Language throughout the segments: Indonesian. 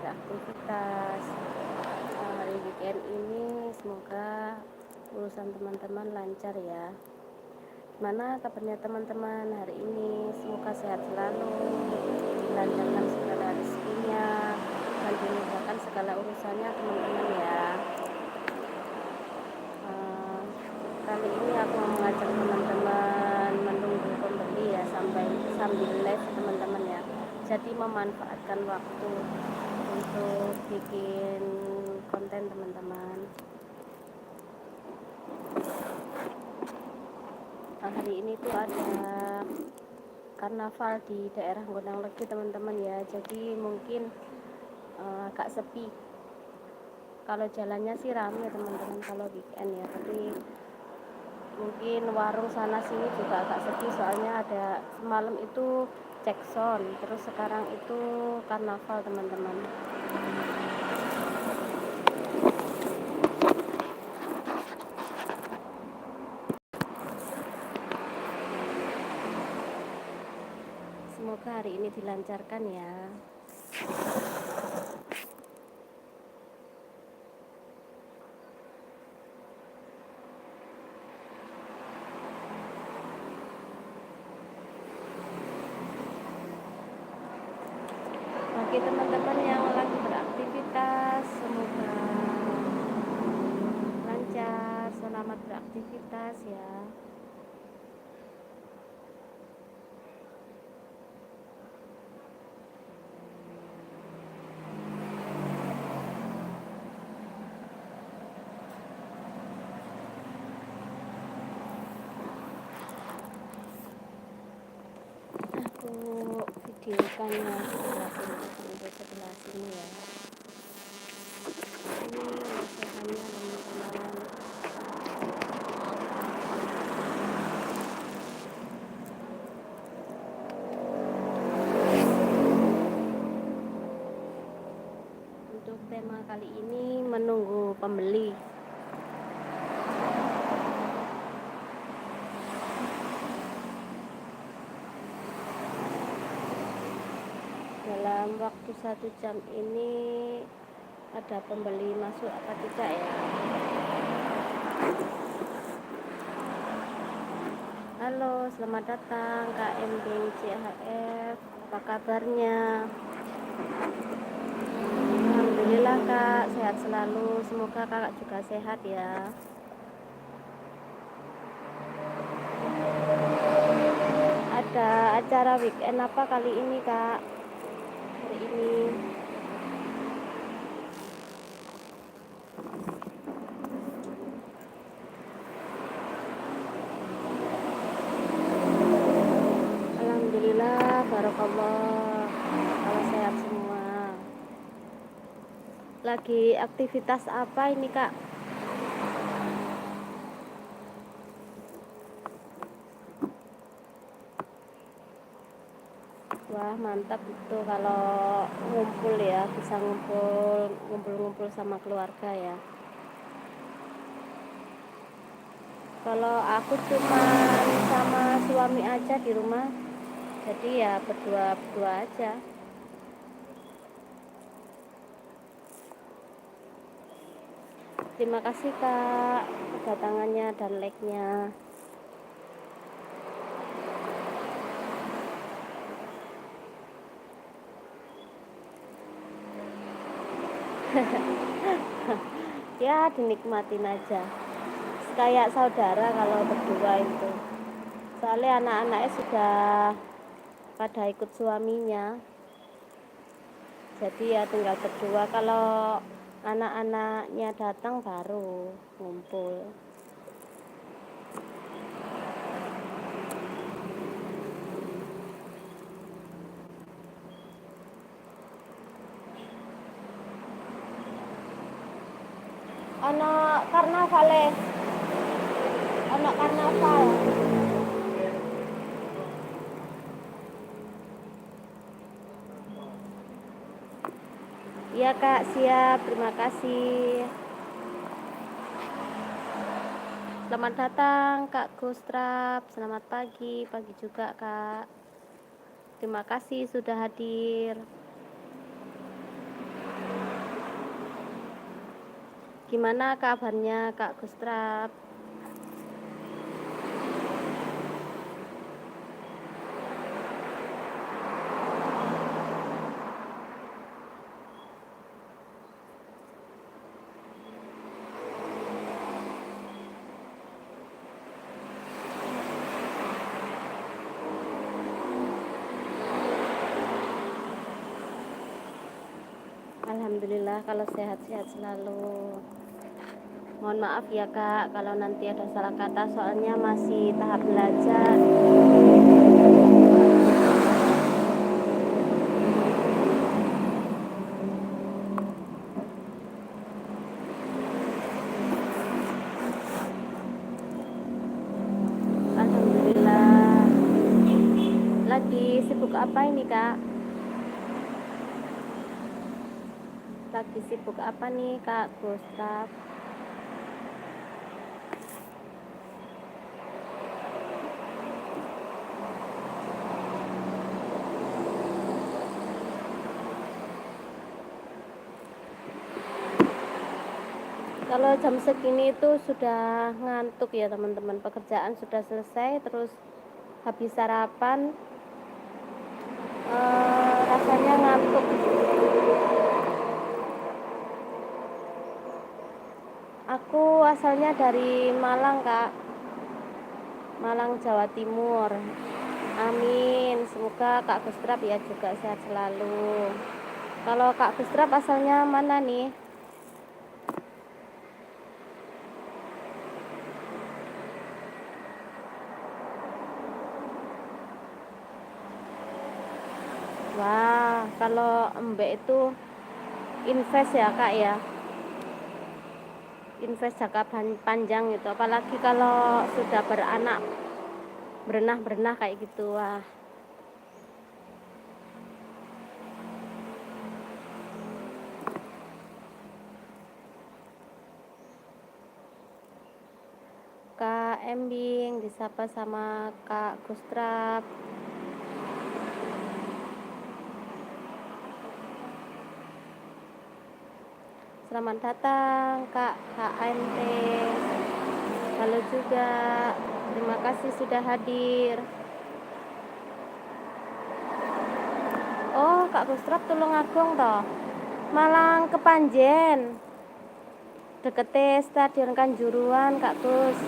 beraktivitas. Hari weekend ini semoga urusan teman-teman lancar ya. Gimana kabarnya teman-teman hari ini? Semoga sehat selalu, dilancarkan segala rezekinya, dan dimudahkan segala urusannya teman-teman ya. Kali ini aku mau mengajak teman-teman menunggu pembeli ya, sambil live teman-teman ya. Jadi memanfaatkan waktu untuk bikin konten teman-teman. Hari ini tuh ada karnaval di daerah Gondang Legi teman-teman ya. Jadi mungkin agak sepi. Kalau jalannya sih ramai teman-teman kalau weekend ya, tapi mungkin warung sana sini juga agak sepi soalnya ada semalam itu cek sound, terus sekarang itu karnaval teman-teman. Semoga hari ini dilancarkan ya. Bagi teman-teman yang lagi beraktivitas, semoga lancar, selamat beraktivitas ya. Aku videokan ya sebelah sini ya. Ini lesehannya teman-teman. Untuk tema kali ini menunggu pembeli. Dalam waktu 1 jam ini ada pembeli masuk apa tidak ya? Halo, selamat datang Kak Embing CHF. Apa kabarnya? Alhamdulillah Kak, sehat selalu. Semoga Kakak juga sehat ya. Ada acara weekend apa kali ini Kak? Hari ini Alhamdulillah, barakallah, kalau sehat semua. Lagi aktivitas apa ini Kak? Wah mantap itu kalau ngumpul ya, bisa ngumpul sama keluarga ya. Kalau aku cuma sama suami aja di rumah, jadi ya berdua aja. Terima kasih Kak kedatangannya dan like-nya. Ya dinikmatin aja, kayak saudara kalau berdua itu. Soalnya anak-anaknya sudah pada ikut suaminya, jadi ya tinggal berdua. Kalau anak-anaknya datang baru ngumpul. Ono karnaval. Iya Kak, siap, terima kasih. Selamat datang Kak Gustrap, selamat pagi juga Kak. Terima kasih sudah hadir. Gimana kabarnya Kak Gustrap? Alhamdulillah kalau sehat-sehat selalu. Mohon maaf ya Kak kalau nanti ada salah kata, soalnya masih tahap belajar. Alhamdulillah. Lagi sibuk apa ini Kak? Lagi sibuk apa nih Kak Gustav? Kalau jam segini itu sudah ngantuk ya teman-teman. Pekerjaan sudah selesai, terus habis sarapan, rasanya ngantuk. Aku asalnya dari Malang Kak, Malang Jawa Timur. Amin, semoga Kak Gustrap ya juga sehat selalu. Kalau Kak Gustrap asalnya mana nih? Wah, kalau Mbak itu invest ya Kak ya, invest jangka panjang gitu, apalagi kalau sudah beranak, berenah kayak gitu. Wah, Kak Embing disapa sama Kak Gustrap. Selamat datang Kak HNT. Halo juga, terima kasih sudah hadir. Oh, Kak Gustrap Tulungagung toh, Malang Kepanjen, dekete Stadion Kanjuruhan Kak Gus.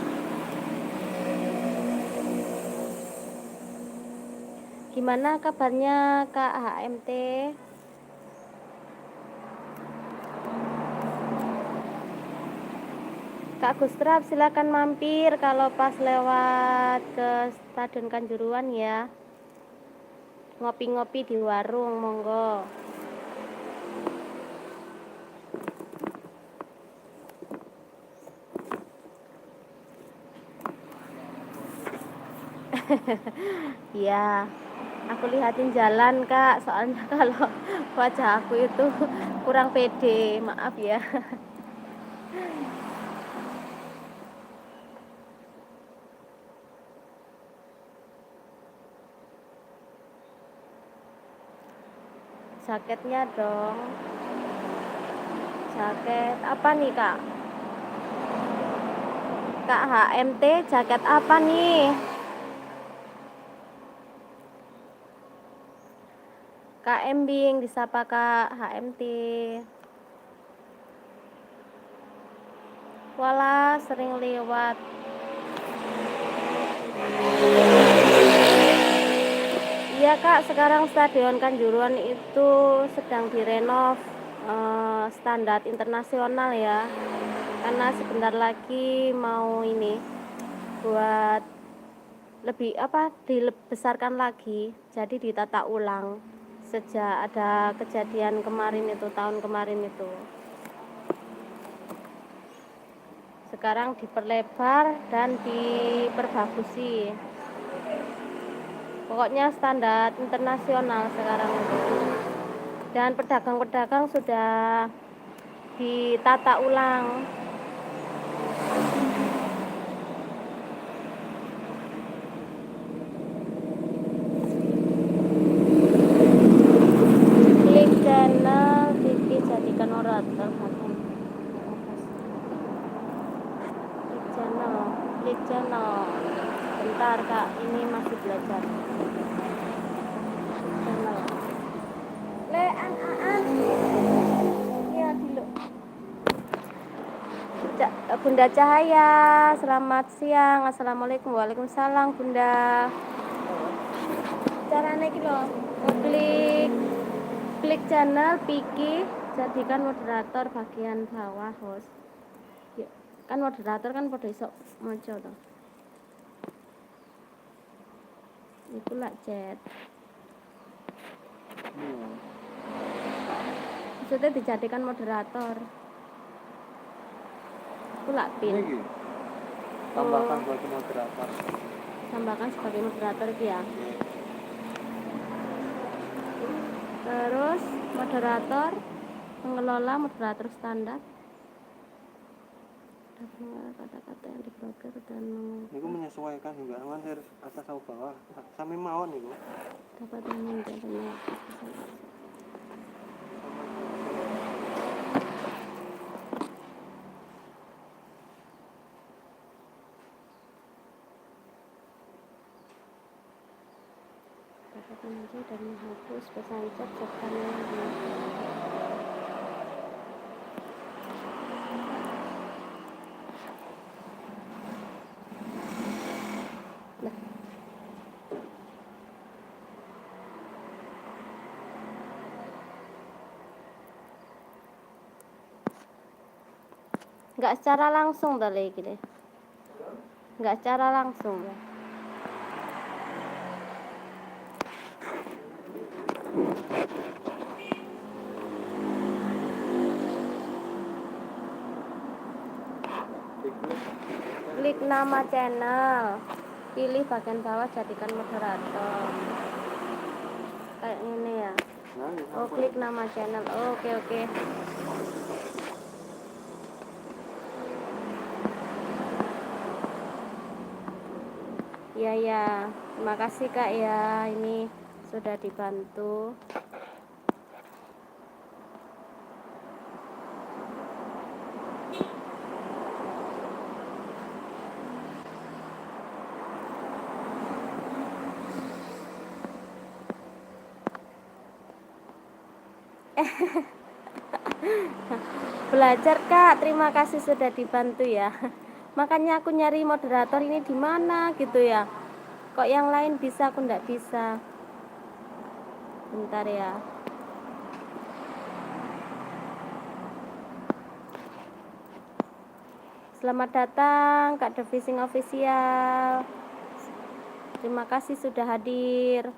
Gimana kabarnya Kak HMT? Kak Gustrap silakan mampir kalau pas lewat ke Stadion Kanjuruhan ya. Ngopi-ngopi di warung, monggo. Iya, aku lihatin jalan Kak, soalnya kalau wajah aku itu kurang pede, maaf ya. Jaketnya dong. Jaket apa nih Kak? Kak HMT jaket apa nih? Kak Embing disapa Kak HMT. Walah, sering lewat. Iya Kak, sekarang Stadion Kanjuruhan itu sedang direnov standar internasional ya, karena sebentar lagi mau ini buat lebih dibesarkan lagi, jadi ditata ulang sejak ada kejadian kemarin itu, tahun kemarin itu. Sekarang diperlebar dan diperbagusi. Pokoknya standar internasional sekarang itu. Dan pedagang-pedagang sudah ditata ulang. Klik channel TV Jadikan Orator. Klik channel. Bentar kak, ini masih belajar. Channel. An. Iya dulu. Bunda Cahaya, selamat siang. Assalamualaikum. Waalaikumsalam Bunda. Caranya iki lho, klik channel Piki, jadikan moderator bagian bawah host. Ya, kan moderator kan pada iso maca to. Iku lak chat. Maksudnya dijadikan moderator. Iku lak pin. Tambahkan sebagai moderator. Tambahkan sebagai moderator itu ya. Terus moderator, mengelola moderator standar. Kata-kata yang diblokir dan niku menyesuaikan hingga aman harus atas atau bawah sampai mawon niku dapat menjadinya dapat menunjuk dan menghapus pesan chat serta nggak secara langsung tadi gini, nggak secara langsung ya. Klik nama channel, pilih bagian bawah, jadikan moderator kayak ini ya. Oh, klik nama channel. Oh, oke. Ya, terima kasih kak ya, ini sudah dibantu. Belajar kak, terima kasih sudah dibantu ya. Makanya aku nyari moderator ini di mana gitu ya. Kok yang lain bisa, aku nggak bisa. Bentar ya. Selamat datang Kak The Fishing Official. Terima kasih sudah hadir.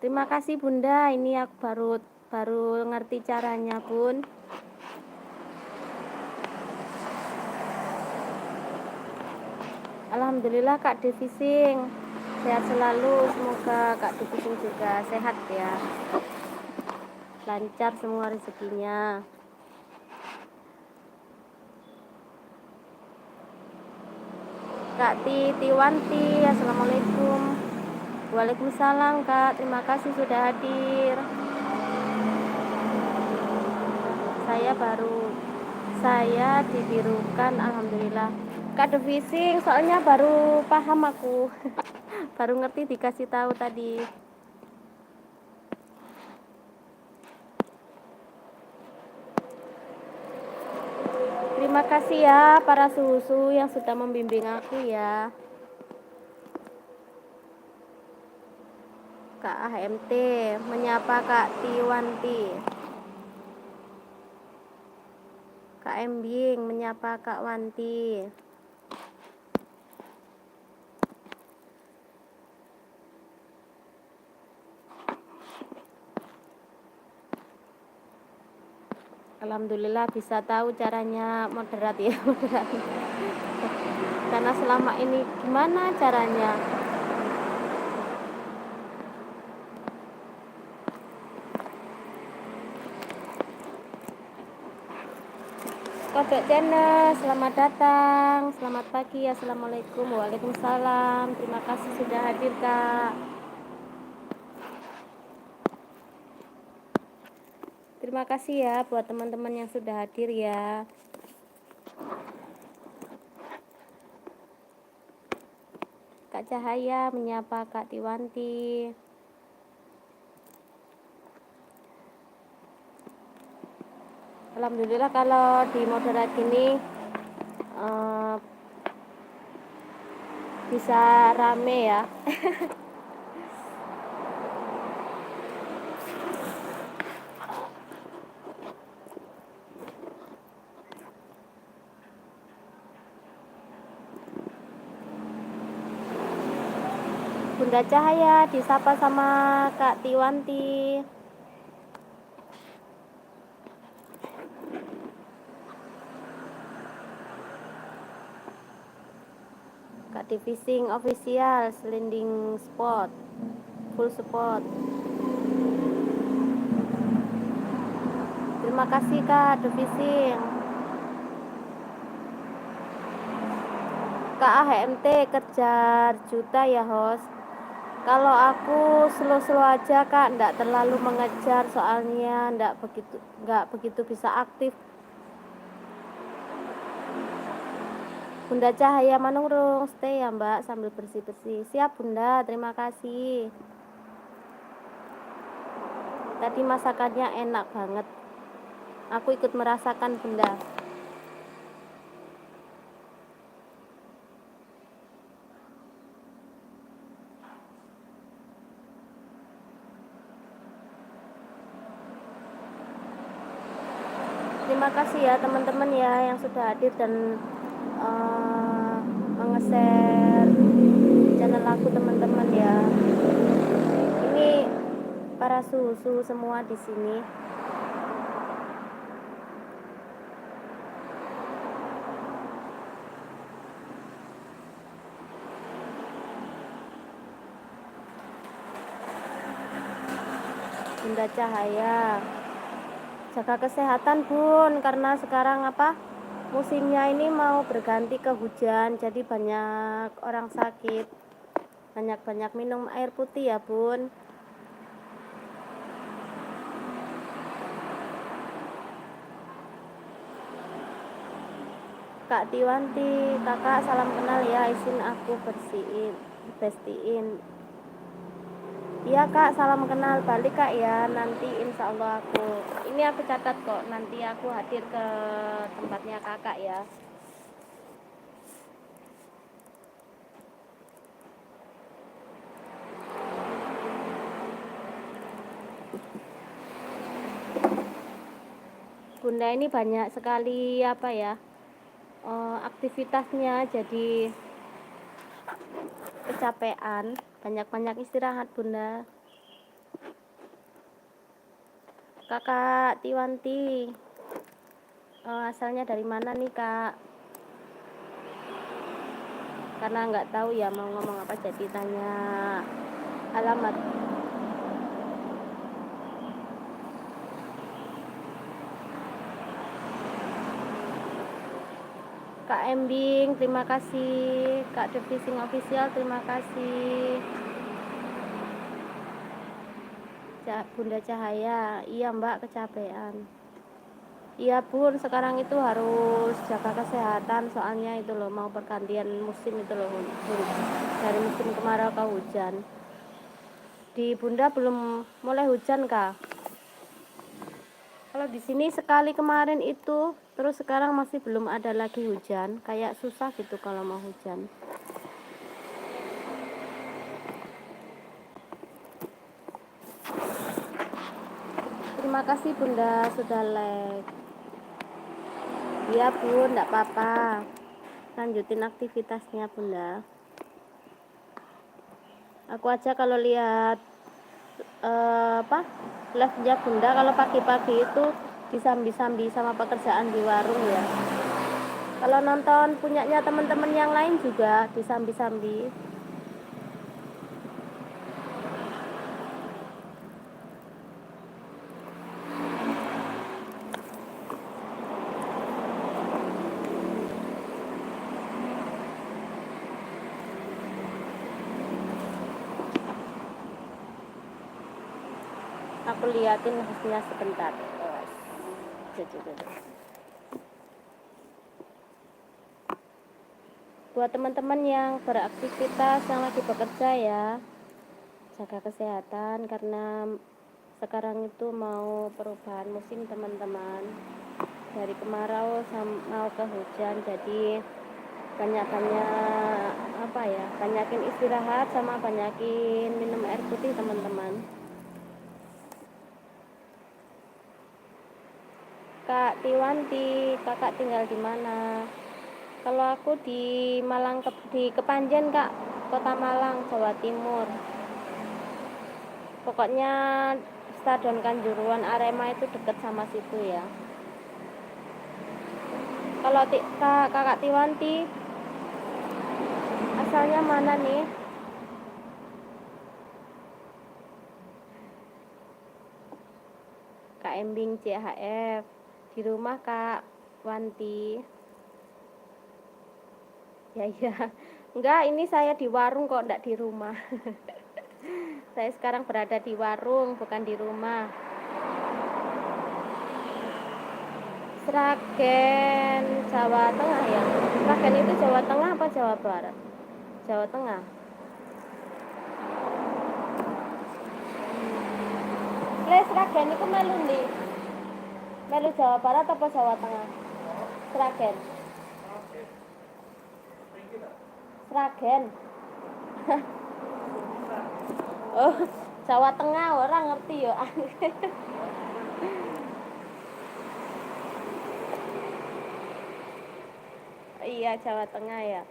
Terima kasih Bunda, ini aku baru ngerti caranya Bun. Alhamdulillah Kak The Fishing sehat selalu, semoga Kak The Fishing juga sehat ya, lancar semua rezekinya. Kak Titiwanti, assalamualaikum. Waalaikumsalam Kak, terima kasih sudah hadir. Saya dibirukan, alhamdulillah. Kak The Fishing, soalnya baru paham aku. Baru ngerti dikasih tahu tadi. Terima kasih ya para suhu yang sudah membimbing aku ya. Kak AMT menyapa Kak Tiwanti. Kak Embing menyapa Kak Wanti. Alhamdulillah bisa tahu caranya moderat ya, moderat. Karena selama ini gimana caranya? Kodok channel, selamat datang, selamat pagi, assalamualaikum, waalaikumsalam. Terima kasih sudah hadir Kak. Terima kasih ya buat teman-teman yang sudah hadir ya. Kak Cahaya menyapa Kak Tiwanti. Alhamdulillah kalau di moderat gini bisa rame ya. Bunda Cahaya disapa sama Kak Tiwanti. Kak Divising official, Selending Spot, full support. Terima kasih Kak Divising. Kak AHMT kejar juta ya host. Kalau aku slow-slow aja Kak, ndak terlalu mengejar soalnya ndak begitu bisa aktif. Bunda Cahaya Manurung, stay ya Mbak sambil bersih-bersih. Siap Bunda, terima kasih. Tadi masakannya enak banget. Aku ikut merasakan Bunda. Terima kasih ya teman-teman ya yang sudah hadir dan nge-share channel aku teman-teman ya. Ini para susu semua di sini. Bunda Cahaya, jaga kesehatan Bun, karena sekarang musimnya ini mau berganti ke hujan, jadi banyak orang sakit. Banyak-banyak minum air putih ya Bun. Kak Tiwanti, kakak salam kenal ya, izin aku bestiin. Iya Kak, salam kenal balik Kak ya, nanti insya Allah ini aku catat kok, nanti aku hadir ke tempatnya kakak ya. Bunda ini banyak sekali aktivitasnya, jadi kecapean, banyak-banyak istirahat Bunda. Kakak Tiwanti, asalnya dari mana nih Kak? Karena nggak tahu ya mau ngomong apa, jadi tanya alamat. Kak Embing, terima kasih. Kak Divising Official, terima kasih. Bunda Cahaya, iya Mbak, kecapean. Iya Bun, sekarang itu harus jaga kesehatan, soalnya itu loh mau pergantian musim itu loh, dari musim kemarau ke hujan. Di Bunda belum mulai hujan Kak? Kalau di sini sekali kemarin itu, terus sekarang masih belum ada lagi hujan, kayak susah gitu kalau mau hujan. Terima kasih Bunda sudah like. Iya Bun, enggak apa-apa. Lanjutin aktivitasnya Bunda. Aku aja kalau lihat live-nya Bunda kalau pagi-pagi itu disambi-sambi sama pekerjaan di warung ya. Kalau nonton punyanya teman-teman yang lain juga disambi-sambi. Aku liatin hasilnya sebentar. Buat teman-teman yang beraktivitas, yang lagi bekerja ya, jaga kesehatan karena sekarang itu mau perubahan musim teman-teman, dari kemarau mau ke hujan, jadi banyakin istirahat sama banyakin minum air putih teman-teman. Kak Tiwanti, kakak tinggal di mana? Kalau aku di Malang, di Kepanjen Kak, Kota Malang, Jawa Timur. Pokoknya Stadion Kanjuruhan Arema itu deket sama situ ya. Kalau kakak Tiwanti asalnya mana nih? Kak Embing CHF. Di rumah Kak Wanti. Ya. Enggak, ini saya di warung kok, enggak di rumah. Saya sekarang berada di warung, bukan di rumah. Sragen, Jawa Tengah ya. Sragen itu Jawa Tengah apa Jawa Barat? Jawa Tengah. Sragen itu melu ndi? Melu Jawa Barat apa Jawa Tengah? Sragen. Sragen. Oh, Jawa Tengah orang ngerti ya. Iya, Jawa Tengah ya.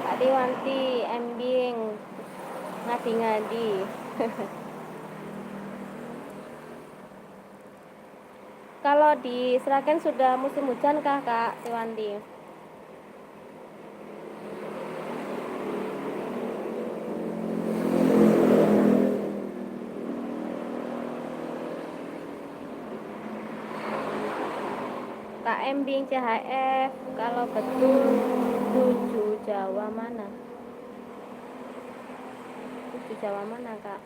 Kak Tiwanti, Embing, ngadi-ngadi. Kalau di Sragen sudah musim hujan kah Kak Tiwanti? Kak Embing CHF, kalau betul tujuh Jawa mana? Tujuh Jawa mana Kak?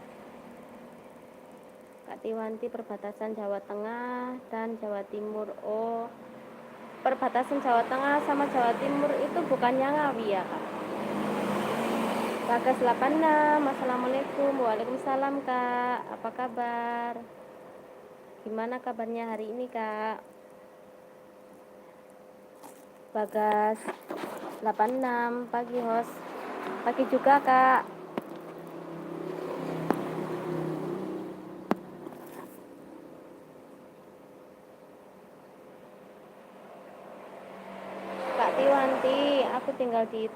Kak Tiwanti perbatasan Jawa Tengah dan Jawa Timur. Oh, perbatasan Jawa Tengah sama Jawa Timur itu bukannya Ngawi ya Kak? Bagas 86, Assalamualaikum. Waalaikumsalam Kak, apa kabar? Gimana kabarnya hari ini Kak? Bagas 86, pagi host. Pagi juga Kak. Kak Tiwanti, aku tinggal di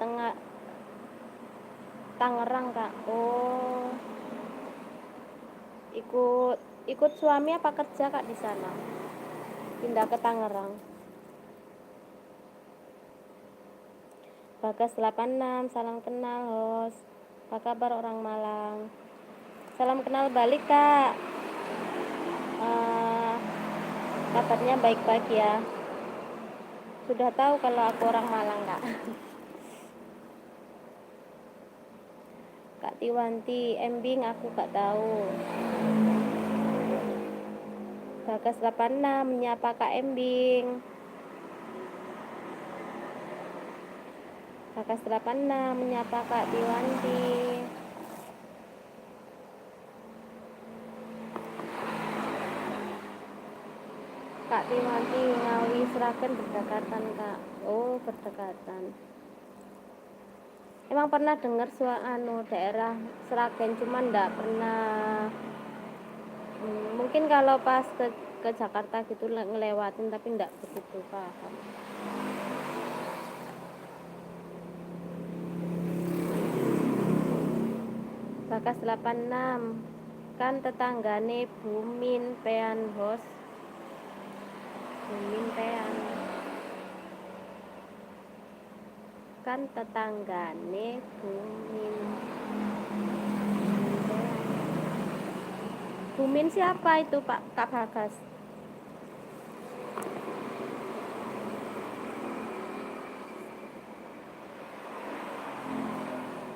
Tangerang Kak. Oh, ikut suami apa kerja Kak di sana? Pindah ke Tangerang. Bagas 86, salam kenal host. Apa kabar orang Malang? Salam kenal balik Kak. Kabarnya baik-baik ya. Sudah tahu kalau aku orang Malang Kak. Kak Tiwanti, Embing aku gak tahu. Bagas 86 menyapa Kak Embing. Bagas 86 menyapa Kak Tiwanti. Kak Tiwanti, Ngawi Sragen berdekatan Kak. Oh, berdekatan. Emang pernah dengar daerah Sragen, cuman enggak pernah. Mungkin kalau pas ke Jakarta gitu ngelewatin, tapi enggak begitu paham. Bagas 86 kan tetanggane Bumin Pean host. Bumin Pean kan tetanggane Bumin. Bumin siapa itu Pak Kak Bagas?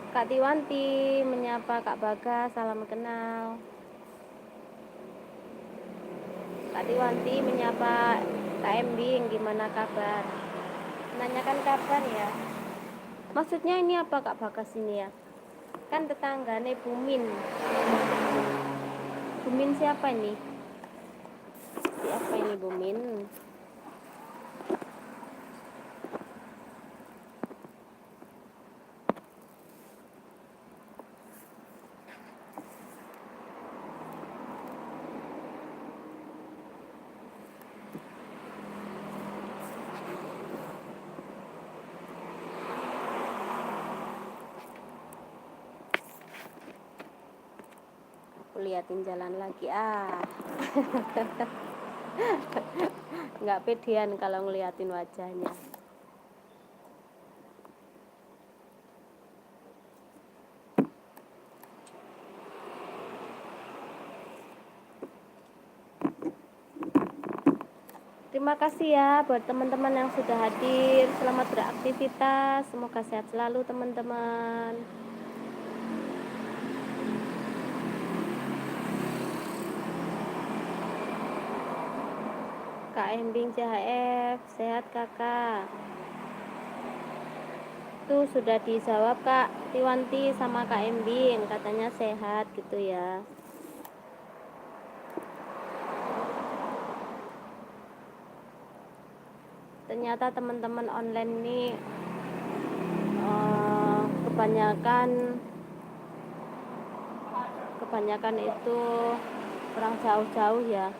Kak Tiwanti menyapa Kak Bagas, salam kenal. Kak Tiwanti menyapa Kak Embing, gimana kabar? Nanyakan kabar ya. Maksudnya ini apa Kak Bagas ini ya? Kan tetanggane Bumin. Bumin siapa ini? Siapa ini Bumin? Aku liatin jalan lagi nggak pedean kalau ngeliatin wajahnya. Terima kasih ya buat teman-teman yang sudah hadir. Selamat beraktivitas, semoga sehat selalu teman-teman. Kak Embing CHF, sehat kakak? Tuh sudah dijawab Kak Tiwanti sama Kak Embing, katanya sehat gitu ya. Ternyata teman-teman online ini kebanyakan itu kurang jauh-jauh ya.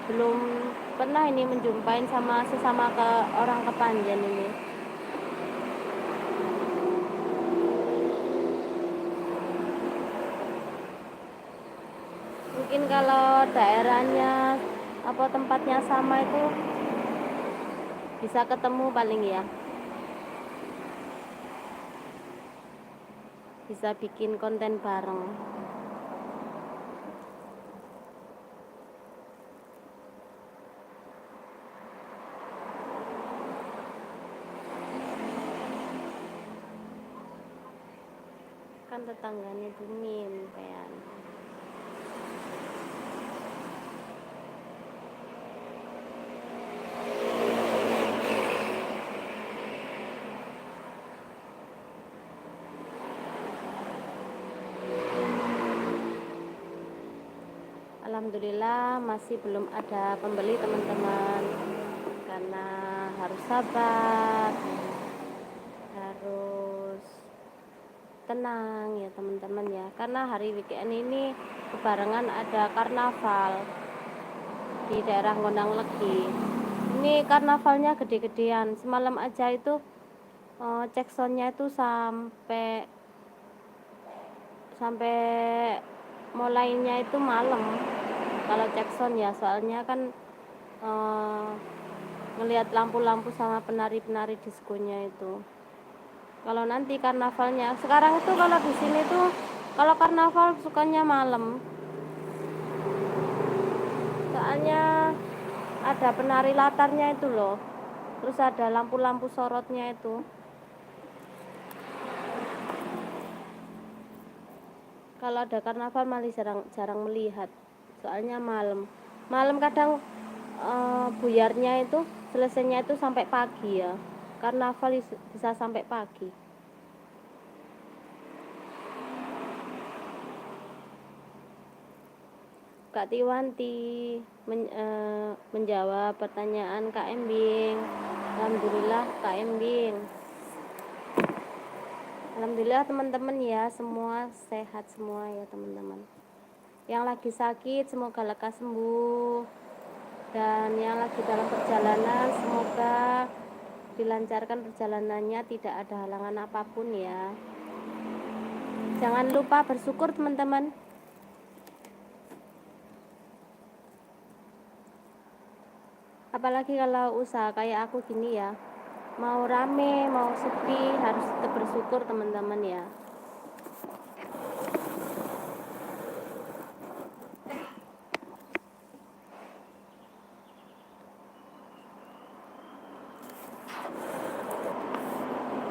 Belum pernah ini menjumpain sama sesama ke orang Kepanjen ini. Mungkin kalau daerahnya apa tempatnya sama itu bisa ketemu paling ya. Bisa bikin konten bareng. Kan tetangganya Bumin kayak. Alhamdulillah masih belum ada pembeli teman-teman, karena harus sabar, harus tenang ya teman-teman ya, karena hari weekend ini kebarengan ada karnaval di daerah Gondang Legi. Ini karnavalnya gede-gedean, semalam aja itu cek soundnya itu sampai mulainya itu malam kalau cek sound ya, soalnya kan ngelihat lampu-lampu sama penari-penari diskonya itu. Kalau nanti karnavalnya sekarang itu kalau di sini tuh kalau karnaval sukanya malam, soalnya ada penari latarnya itu loh, terus ada lampu-lampu sorotnya itu. Kalau ada karnaval malah jarang melihat, soalnya malam kadang buyarnya itu selesainya itu sampai pagi ya, karnaval bisa sampai pagi. Kak Tiwanti menjawab pertanyaan Kak Embing. Alhamdulillah Kak Embing. Alhamdulillah teman-teman ya, semua sehat semua ya teman-teman. Yang lagi sakit semoga lekas sembuh, dan yang lagi dalam perjalanan semoga dilancarkan perjalanannya, tidak ada halangan apapun ya. Jangan lupa bersyukur teman-teman. Apalagi kalau usaha kayak aku gini ya, mau rame mau sepi harus tetap bersyukur teman-teman ya.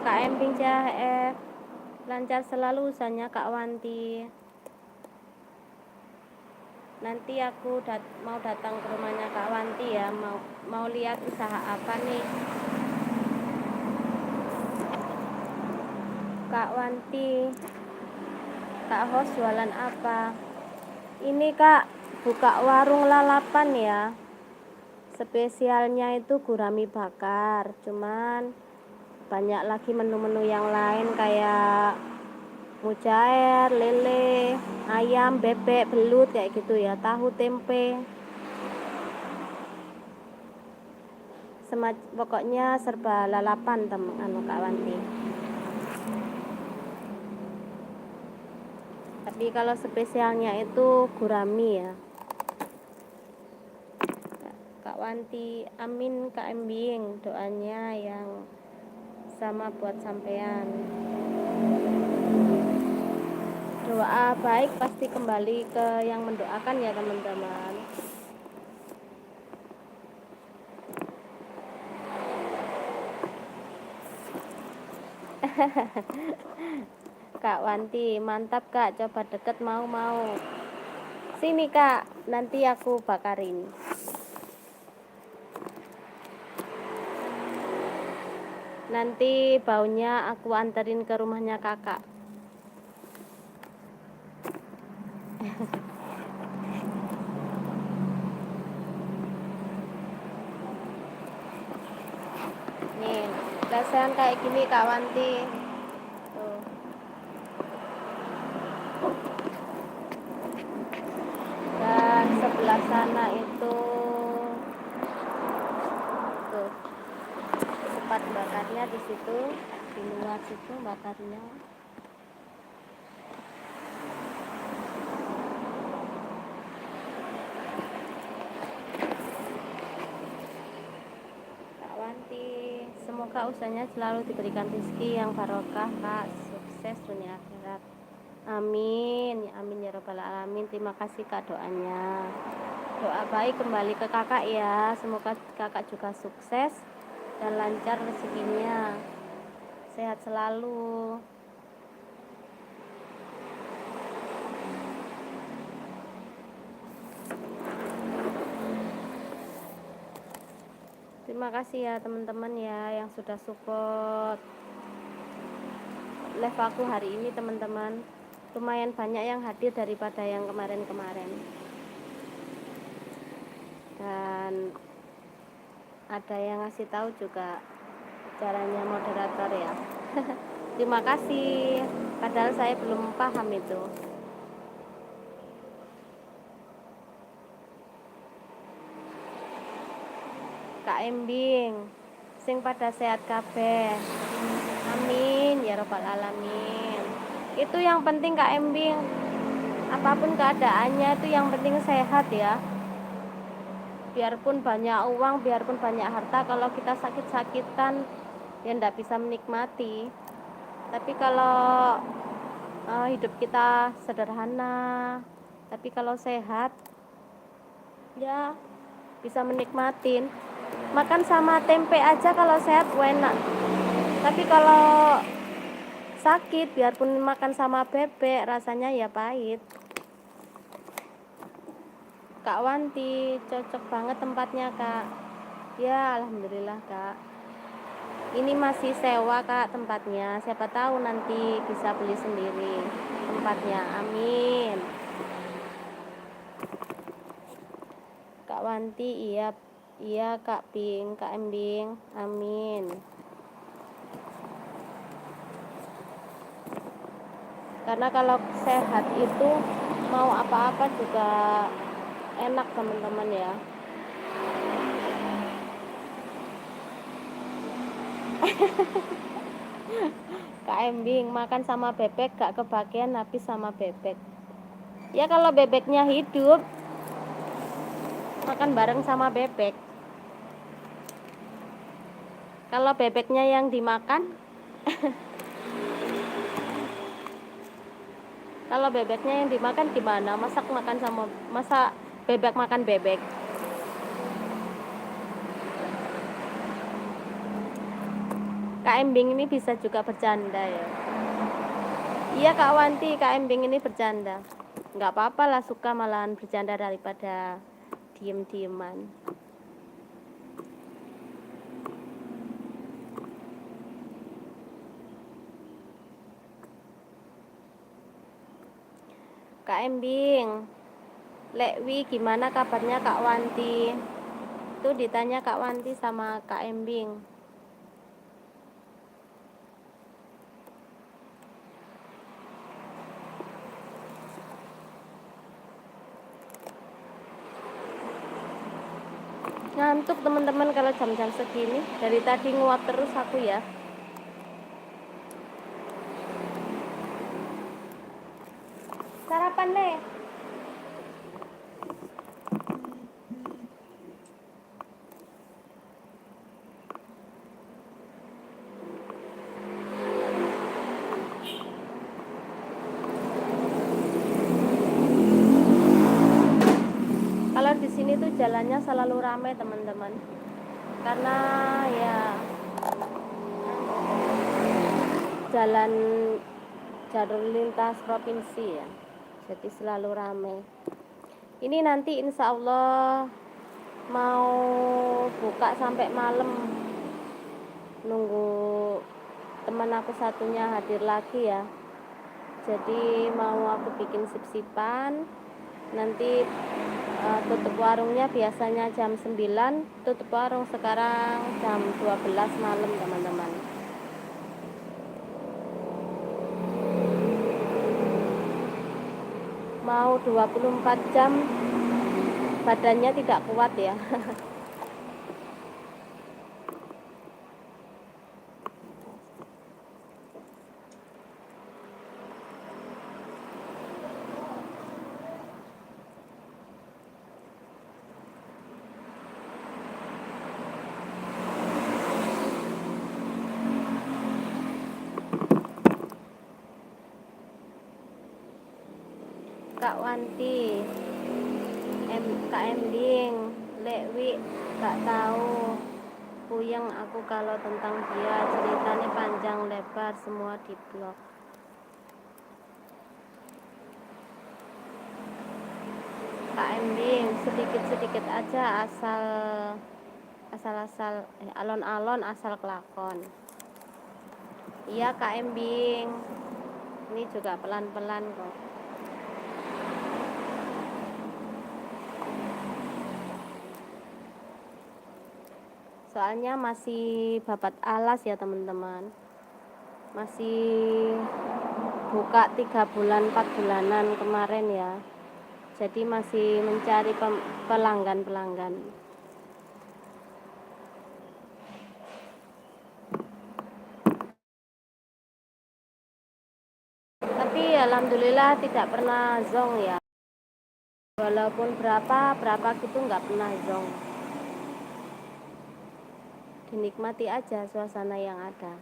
Kak Embing CHF, lancar selalu usahanya Kak Wanti. nanti aku mau datang ke rumahnya Kak Wanti ya, mau lihat usaha apa nih Kak Wanti. Kak Host jualan apa? Ini Kak, buka warung lalapan ya. Spesialnya itu gurami bakar, cuman banyak lagi menu-menu yang lain kayak mujair, lele, ayam, bebek, belut kayak gitu ya, tahu, tempe. Pokoknya serba lalapan Kak Wanti. Tapi kalau spesialnya itu gurami ya. Kak Wanti, amin Kak Embing, doanya yang sama buat sampean. Doa baik pasti kembali ke yang mendoakan ya teman-teman. Kak Wanti, mantap Kak, coba deket mau. Sini Kak, nanti aku bakarin. Nanti baunya aku anterin ke rumahnya kakak. Nih, lesehan kayak gini Kak Wanti. Tuh. Dan sebelah sana itu tuh tempat bakarnya di situ, di luar situ bakarnya. Kak Wanti, semoga usahanya selalu diberikan rezeki yang barokah Kak, sukses dunia akhirat. Amin, amin ya robbal alamin. Terima kasih Kak doanya. Doa baik kembali ke kakak ya. Semoga kakak juga sukses dan lancar rezekinya. Sehat selalu. Terima kasih ya teman-teman ya yang sudah support live aku hari ini teman-teman. Lumayan banyak yang hadir daripada yang kemarin-kemarin. Dan ada yang ngasih tahu juga caranya moderator ya. Terima kasih. Padahal saya belum paham itu. Kak Embing, sing pada sehat kabeh. Amin ya robbal alamin. Itu yang penting Kak Embing. Apapun keadaannya itu yang penting sehat ya. Biarpun banyak uang, biarpun banyak harta, kalau kita sakit-sakitan ya ndak bisa menikmati. Tapi kalau hidup kita sederhana, tapi kalau sehat ya bisa menikmatin. Makan sama tempe aja kalau sehat enak. Tapi kalau sakit biarpun makan sama bebek rasanya ya pahit. Kak Wanti, cocok banget tempatnya Kak. Ya alhamdulillah Kak. Ini masih sewa Kak tempatnya. Siapa tahu nanti bisa beli sendiri tempatnya. Amin. Kak Wanti, iya Kak Bing, Kak Embing. Amin. Karena kalau sehat itu mau apa-apa juga enak teman-teman ya. Kak Embing, makan sama bebek gak kebagian habis sama bebek. Ya kalau bebeknya hidup, makan bareng sama bebek. Kalau bebeknya yang dimakan kalau bebeknya yang dimakan gimana? Masa bebek makan bebek? Kak Embing ini bisa juga bercanda ya. Iya Kak Wanti, Kak Embing ini bercanda. nggak apa-apa lah, suka malahan bercanda daripada diem-dieman. Kak Embing, Lekwi gimana kabarnya Kak Wanti? Itu ditanya Kak Wanti sama Kak Embing. Ngantuk teman-teman kalau jam-jam segini. Dari tadi nguap terus aku ya. Sarapan deh. Kalau di sini tuh jalannya selalu ramai teman-teman. Karena ya jalan jalur lintas provinsi ya. Jadi selalu ramai. Ini nanti insya Allah mau buka sampai malam. Nunggu teman aku satunya hadir lagi ya. Jadi mau aku bikin sip-sipan. Nanti tutup warungnya biasanya jam 9, tutup warung sekarang jam 12 malam teman-teman. Mau 24 jam badannya tidak kuat ya. Kak Wanti, Kak Embing, Lekwi, gak tahu. Puyeng aku kalau tentang dia, ceritanya panjang lebar semua di blog. Kak Embing, sedikit-sedikit aja asal alon-alon asal kelakon. Iya Kak Embing, ini juga pelan-pelan kok. Soalnya masih babat alas ya teman-teman. Masih buka 3 bulan 4 bulanan kemarin ya. Jadi masih mencari pelanggan-pelanggan. Tapi alhamdulillah tidak pernah zong ya. Walaupun berapa gitu nggak pernah zong. Dinikmati aja suasana yang ada.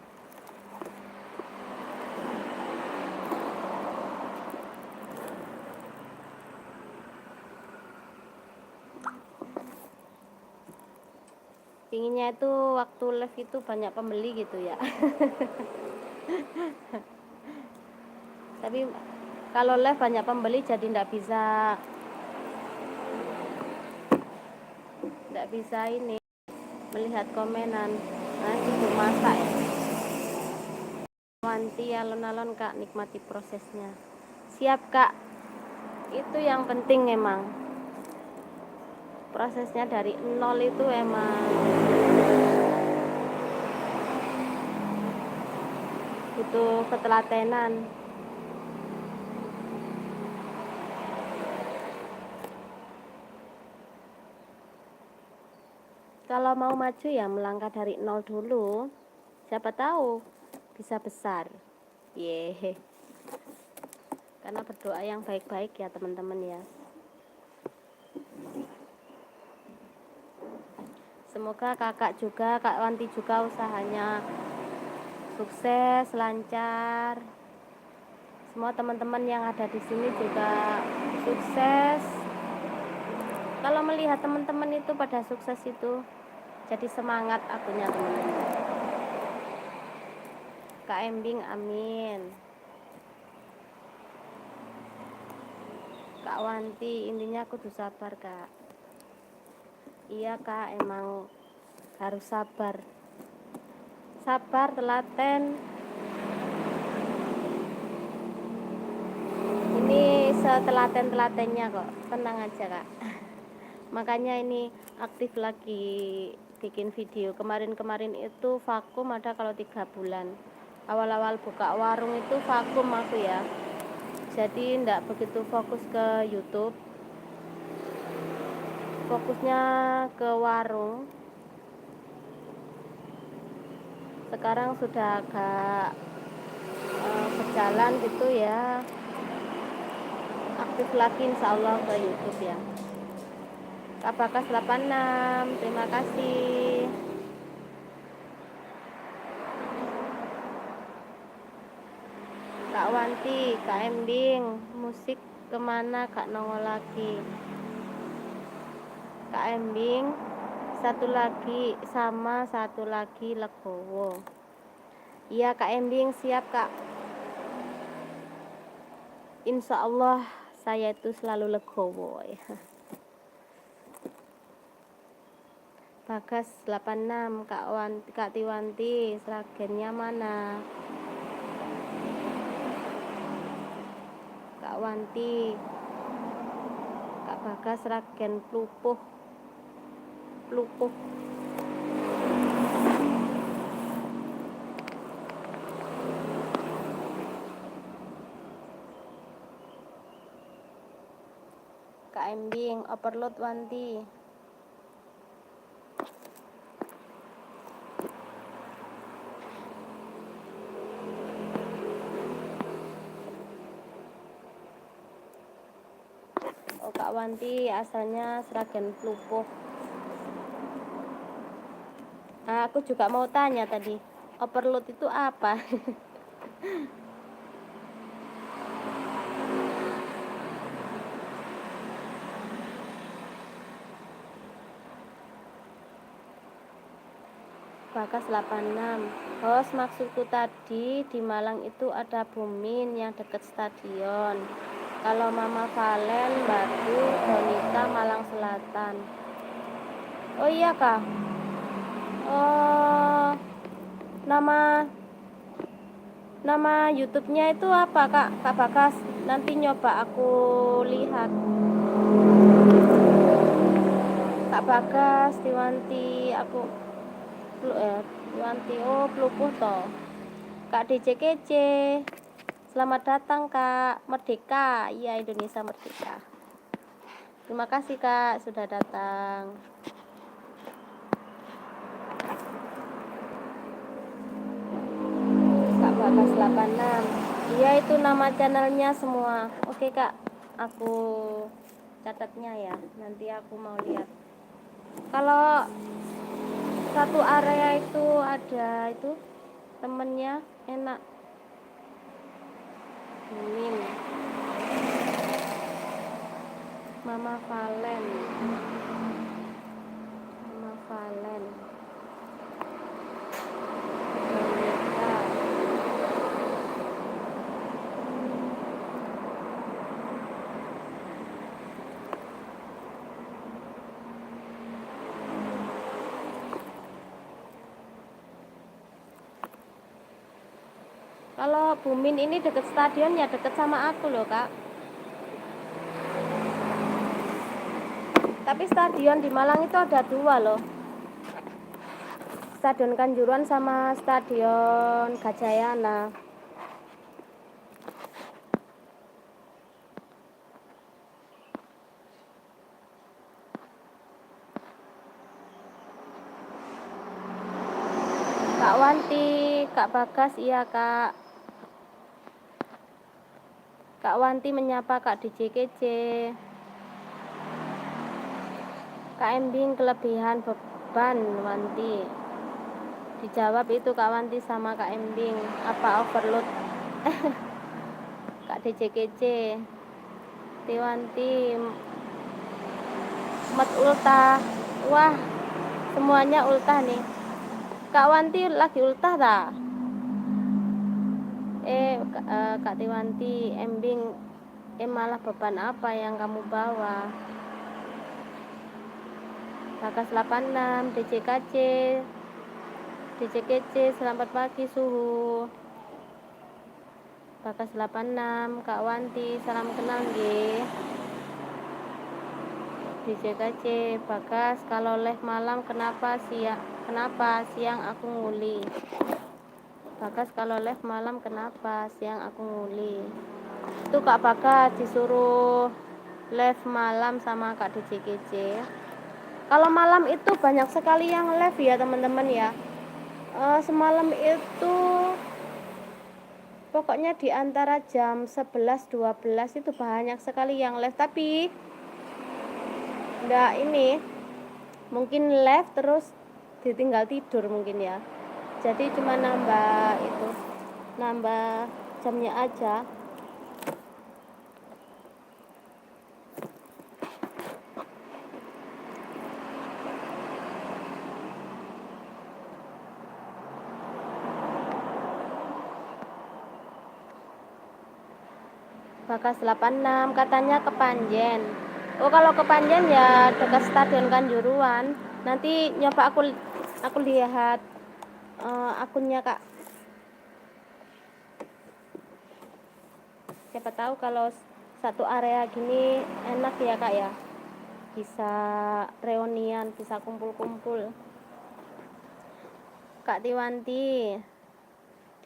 Pinginnya itu waktu live itu banyak pembeli gitu ya. Tapi kalau live banyak pembeli jadi nggak bisa ini melihat komenan. Nah itu masak ya. Wanti alon-alon Kak, nikmati prosesnya. Siap Kak, itu yang penting emang. Prosesnya dari nol itu emang butuh ketelatenan. Kalau mau maju ya melangkah dari nol dulu. Siapa tahu bisa besar. Yehe. Karena berdoa yang baik-baik ya teman-teman ya. Semoga kakak juga, Kak Wanti juga usahanya sukses, lancar. Semua teman-teman yang ada di sini juga sukses. Kalau melihat teman-teman itu pada sukses itu jadi semangat akunya teman-teman. Kak Embing, amin. Kak Wanti, intinya kudu sabar Kak. Iya Kak, emang harus sabar. Sabar, telaten. Ini setelaten-telatennya kok, tenang aja Kak. Makanya ini aktif lagi bikin video. Kemarin-kemarin itu vakum ada kalau 3 bulan. Awal-awal buka warung itu vakum aku ya. Jadi enggak begitu fokus ke YouTube. Fokusnya ke warung. Sekarang sudah agak berjalan gitu ya. Aktif lagi insyaallah ke YouTube ya. Kak Bakas 86, terima kasih. Kak Wanti, Kak Embing, musik kemana Kak nongol lagi? Kak Embing, satu lagi Legowo. Iya Kak Embing, siap Kak. Insya Allah saya itu selalu Legowo ya. Bagas 86, Kak Tiwanti, seragennya mana? Kak Wanti, Kak Bagas seragen plupuh. Kak Embing, overload Wanti. Oh Kak Wanti asalnya Sragen Plupuh. Nah, aku juga mau tanya tadi, overload itu apa? Bakas 86. Host, maksudku tadi di Malang itu ada Bumin yang deket stadion. Kalau Mama Valen, Batu, Bonita, Malang Selatan. Oh iya Kak. Oh, nama YouTube-nya itu apa Kak? Kak Bakas, nanti nyoba aku lihat. Kak Bagas, Tiwanti, Tiwanti, oh Plupuh toh. Kak DJKC, selamat datang Kak, Merdeka, iya Indonesia Merdeka. Terima kasih Kak sudah datang. Kak Bagas 86, iya itu nama channelnya semua. Oke Kak, aku catatnya ya, nanti aku mau lihat. Kalau satu area itu ada itu temennya enak. Mimin, Mama Valen. Bonita. Kalau Bumin ini deket stadion ya deket sama aku loh Kak. Tapi stadion di Malang itu ada 2 loh. Stadion Kanjuruhan sama Stadion Gajayana. Kak Wanti, Kak Bagas, iya Kak. Kak Wanti menyapa Kak DJKC. Kak Embing, kelebihan beban Wanti. Dijawab itu Kak Wanti sama Kak Embing, apa overload? Kak DJKC, Tiwanti, Mat ultah. Wah, semuanya ultah nih. Kak Wanti lagi ultah tak? Kak Tiwanti, Embing Malah beban apa yang kamu bawa? Bagas 86, DJKC, DJKC, selamat pagi suhu. Bagas 86, Kak Wanti, salam kenal nggih. DJKC, Bagas, kalau live malam kenapa siang aku nguli? Bagas, kalau live malam kenapa siang aku nguli? Itu Kak Bagas disuruh live malam sama Kak DJKC. Kalau malam itu banyak sekali yang live ya teman-teman ya. Semalam itu pokoknya di antara jam 11-12 itu banyak sekali yang live, tapi enggak ini, mungkin live terus ditinggal tidur mungkin ya. Jadi cuma nambah jamnya aja. Bagas 86 katanya ke Panjen. Oh, kalau ke Panjen ya dekat Stadion Kanjuruhan. Nanti nyoba aku lihat akunnya Kak. Siapa tahu kalau satu area gini enak ya Kak ya. Bisa reunian, bisa kumpul-kumpul. Kak Tiwanti,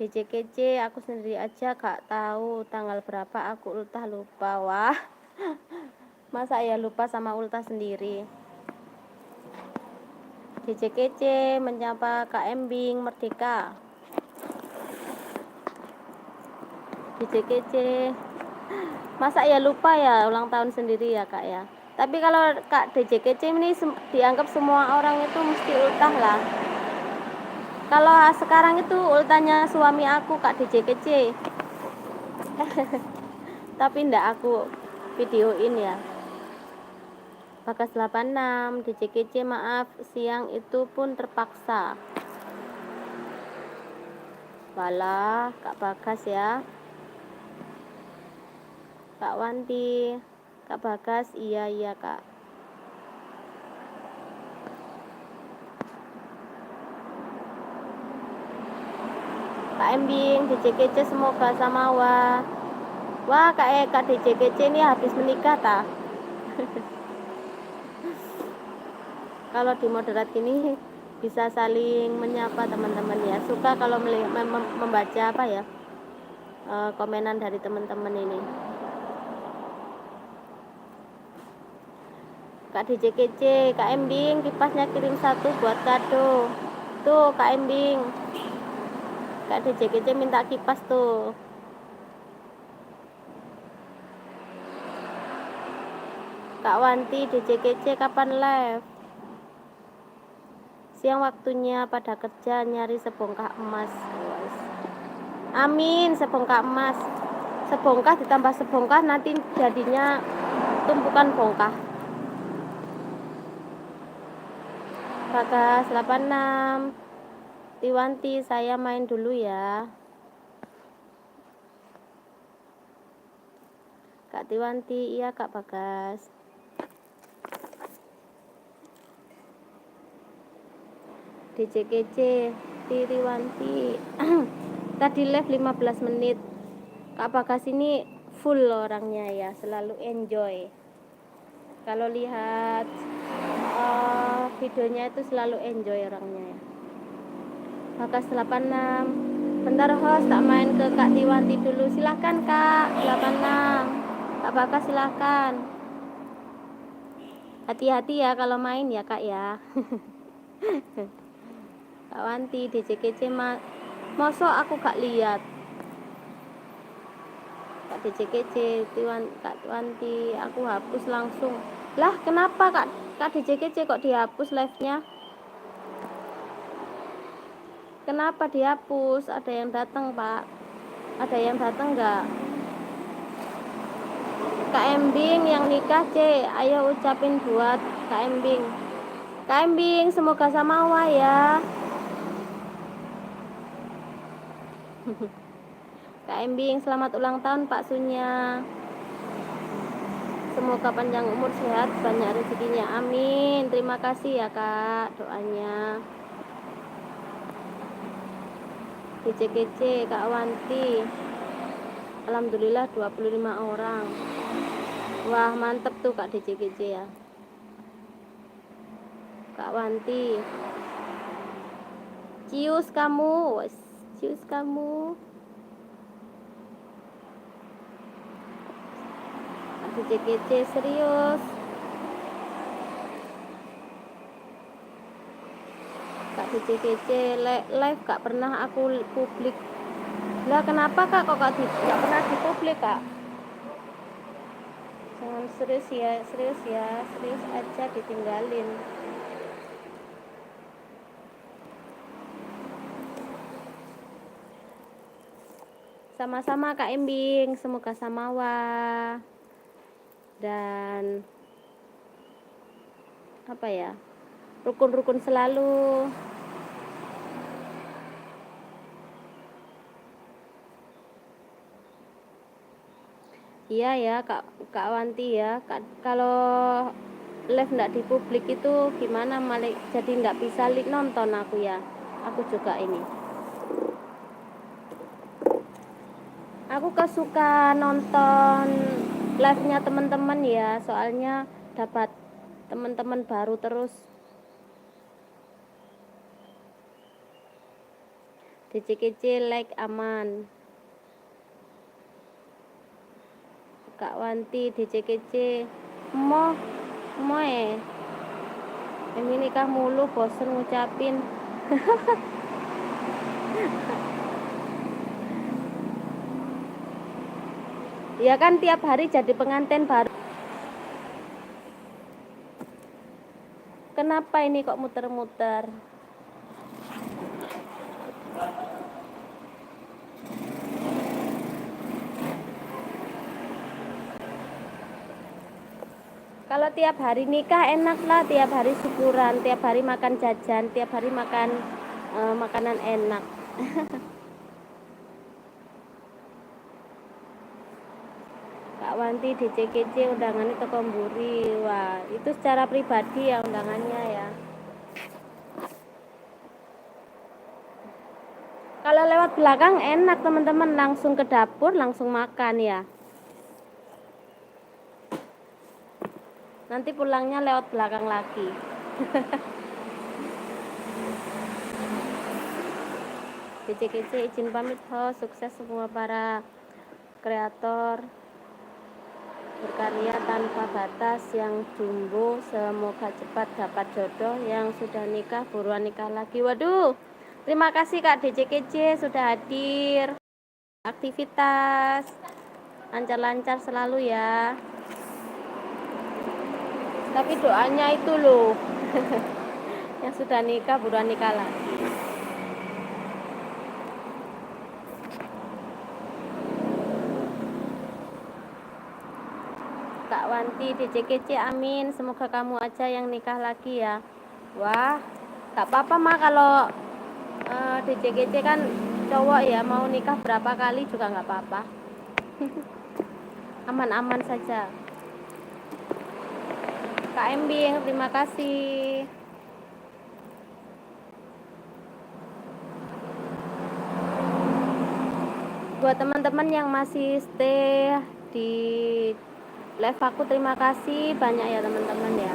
DJKC aku sendiri aja gak tahu tanggal berapa, aku ultah lupa. Wah, masa ya lupa sama ultah sendiri. DJKC menyapa Kak Embing Merdeka. DJKC, masa ya lupa ya ulang tahun sendiri ya Kak ya. Tapi kalau Kak DJKC ini dianggap semua orang itu mesti ultah lah. Kalau sekarang itu ultahnya suami aku Kak DJKC. Tapi ndak aku videoin ya. Bagas 86, DJKC maaf siang itu pun terpaksa. Walah Kak Bagas ya. Kak Wanti, Kak Bagas, iya Kak. Kak Embing, DJKC semoga sama wah Kak DJKC ini habis menikah ta? Kalau di moderat gini bisa saling menyapa teman-teman ya. Suka kalau membaca apa ya, komenan dari teman-teman ini. Kak DJKC, Kak Embing kipasnya kirim satu buat kado. Tuh Kak Embing, Kak DJKC minta kipas tuh. Kak Wanti, DJKC kapan live? Siang waktunya pada kerja nyari sebongkah emas. Amin, sebongkah emas. Sebongkah ditambah sebongkah nanti jadinya tumpukan bongkah. Bagas 86, Tiwanti saya main dulu ya. Kak Tiwanti, iya Kak Bagas. DJKC, Tiwanti. Tadi live 15 menit. Kak Bagas ini full orangnya ya, selalu enjoy. Kalau lihat videonya itu selalu enjoy orangnya ya. Bagas 86, bentar host tak main ke Kak Tiwanti dulu. Silahkan Kak 86, Kak Bagas silahkan. Hati-hati ya kalau main ya Kak ya. Kak Wanti, DJKC mosok aku gak lihat. Kak DJKC, Kak Wanti, aku hapus langsung. Lah kenapa Kak DJKC kok dihapus live-nya? Kenapa dihapus? Ada yang datang Pak? Ada yang datang nggak? Kak Embing yang nikah C, ayo ucapin buat Kak Embing. Kak Embing semoga sama ya. Kak Embing selamat ulang tahun Pak Sunya. Semoga panjang umur, sehat, banyak rezekinya, amin. Terima kasih ya Kak doanya. kece Kak Wanti, alhamdulillah 25 orang. Wah mantep tuh Kak kece ya Kak Wanti. Cius kamu, cius kamu. kece serius. Kak kece live gak pernah aku publik. Lah kenapa Kak kok gak pernah dipublik Kak? Jangan serius ya, serius aja ditinggalin. Sama-sama Kak Embing, semoga samawa dan apa ya, rukun-rukun selalu. Iya ya Kak Wanti ya kalau live nggak di publik itu gimana malah jadi nggak bisa nonton aku ya. Aku juga ini, aku kesuka nonton live nya teman-teman ya, soalnya dapat teman-teman baru terus. Kece like aman Kak Wanti. kece mo ini nikah mulu, bosen ngucapin. Ya kan tiap hari jadi pengantin baru. Kenapa ini kok muter-muter? Kalau tiap hari nikah enak lah, tiap hari syukuran, tiap hari makan jajan, tiap hari makan makanan enak. Kak Wanti kece undangannya toko mburi. Wah itu secara pribadi ya undangannya ya. Kalau lewat belakang enak teman-teman, langsung ke dapur langsung makan ya. Nanti pulangnya lewat belakang lagi. kece izin pamit host, sukses semua para kreator berkarya tanpa batas, yang jumbo semoga cepat dapat jodoh, yang sudah nikah buruan nikah lagi. Waduh, terima kasih Kak kece sudah hadir. Aktivitas lancar-lancar selalu ya. Tapi doanya itu loh yang sudah nikah buruan nikah lagi. Kak Wanti kece amin, semoga kamu aja yang nikah lagi ya. Wah gak apa-apa mah kalau kece kan cowok ya, mau nikah berapa kali juga gak apa-apa. Aman-aman saja. Kak Embing terima kasih. Buat teman-teman yang masih stay di live aku, terima kasih banyak ya teman-teman ya.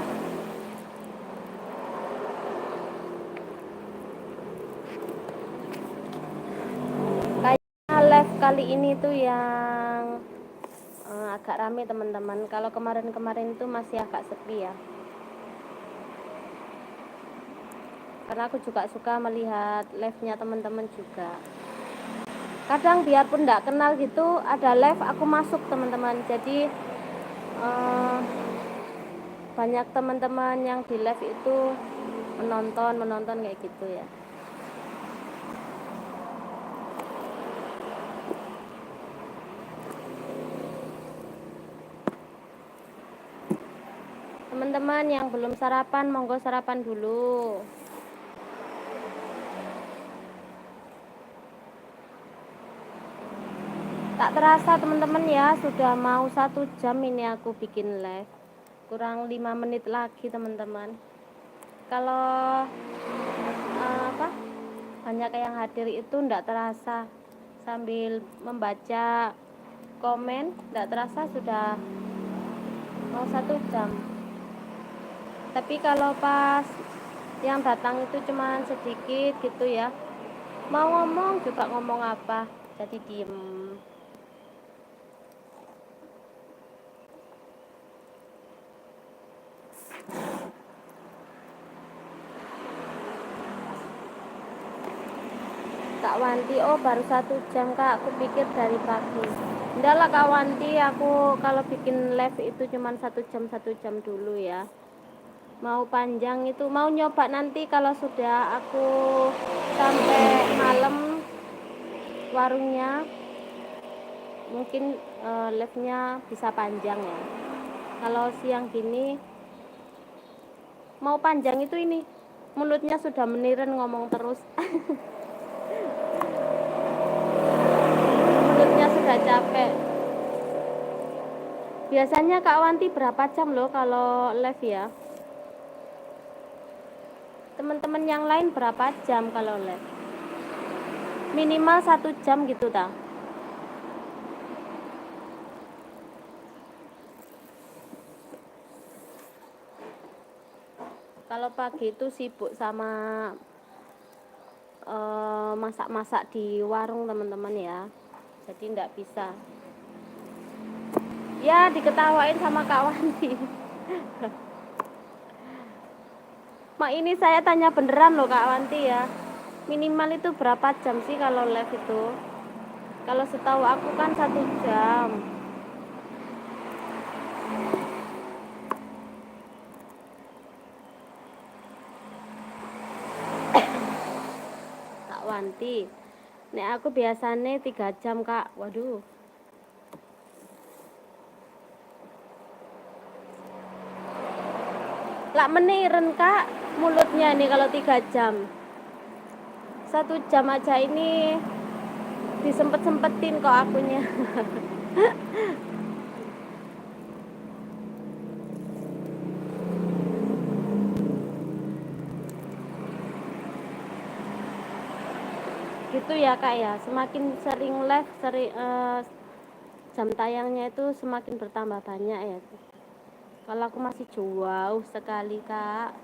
Kayaknya live kali ini tuh yang agak rame teman-teman. Kalau kemarin-kemarin itu masih agak sepi ya. Karena aku juga suka melihat live-nya teman-teman juga. Kadang biarpun nggak kenal gitu, ada live aku masuk teman-teman. Jadi banyak teman-teman yang di live itu menonton kayak gitu ya. Teman-teman yang belum sarapan, monggo sarapan dulu. Tak terasa teman-teman ya, sudah mau 1 jam ini aku bikin live. Kurang 5 menit lagi teman-teman. Kalau banyak yang hadir itu ndak terasa. Sambil membaca komen, ndak terasa sudah mau 1 jam. Tapi kalau pas yang datang itu cuma sedikit gitu ya, mau ngomong juga ngomong apa, jadi diem. Kak Wanti, oh baru 1 jam Kak, aku pikir dari pagi. Enggak lah Kak Wanti, aku kalau bikin live itu cuma 1 jam dulu ya. Mau panjang itu, mau nyoba nanti kalau sudah aku sampai malam warungnya, mungkin live-nya bisa panjang ya. Kalau siang gini mau panjang itu ini, mulutnya sudah meniren ngomong terus. Mulutnya sudah capek. Biasanya Kak Wanti berapa jam loh kalau live ya? Teman-teman yang lain berapa jam kalau live? Minimal 1 jam gitu ta? Kalau pagi itu sibuk sama masak-masak di warung teman-teman ya, jadi ndak bisa. Ya diketawain sama Kak Wanti. Mak ini saya tanya beneran loh Kak Wanti ya, minimal itu berapa jam sih kalau live itu? Kalau setahu aku kan 1 jam. Kak Wanti, nek aku biasanya 3 jam Kak. Waduh. Lak meniren Kak mulutnya nih kalau 3 jam. 1 jam aja ini disempet-sempetin kok akunya. Gitu ya Kak ya, semakin sering live jam tayangnya itu semakin bertambah banyak ya. Kalau aku masih jauh sekali Kak.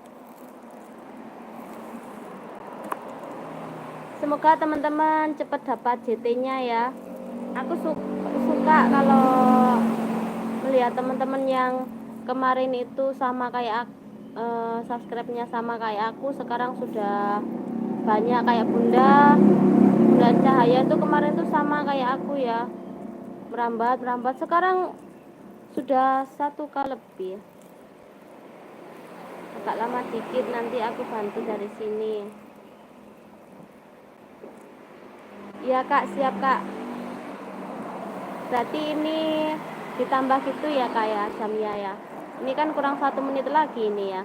Semoga teman-teman cepat dapat JT-nya ya. Aku suka kalau melihat teman-teman yang kemarin itu sama kayak subscribe-nya sama kayak aku, sekarang sudah banyak kayak Bunda Cahaya itu kemarin tuh sama kayak aku ya, merambat sekarang sudah 1K lebih. Agak lama dikit, nanti aku bantu dari sini ya Kak. Siap Kak, berarti ini ditambah gitu ya Kak ya jamnya ya. Ini kan kurang 1 menit lagi ini ya.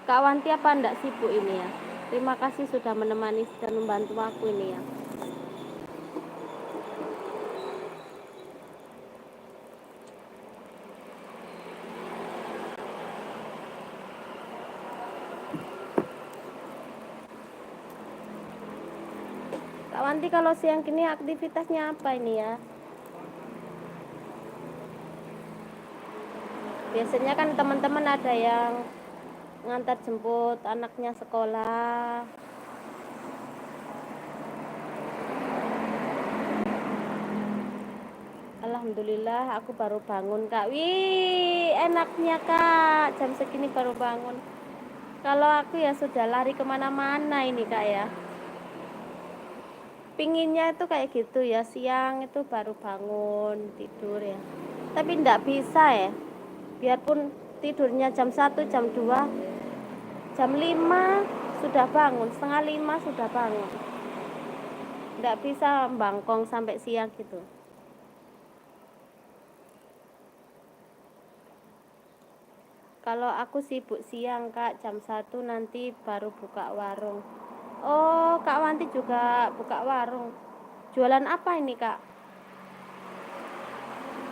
Kak Wanti apa ndak sibuk ini ya? Terima kasih sudah menemani dan membantu aku ini ya. Kak Wanti kalau siang gini aktivitasnya apa ini ya? Biasanya kan teman-teman ada yang ngantar jemput anaknya sekolah. Alhamdulillah aku baru bangun Kak. Wih enaknya Kak, jam segini baru bangun. Kalau aku ya sudah lari kemana-mana ini Kak ya. Pinginnya itu kayak gitu ya, siang itu baru bangun tidur ya. Tapi ndak bisa ya. Biarpun tidurnya jam 1, jam 2, jam 5 sudah bangun, setengah 5 sudah bangun. Nggak bisa bangkong sampai siang gitu. Kalau aku sibuk siang Kak, jam 1 nanti baru buka warung. Oh, Kak Wanti juga buka warung. Jualan apa ini, Kak?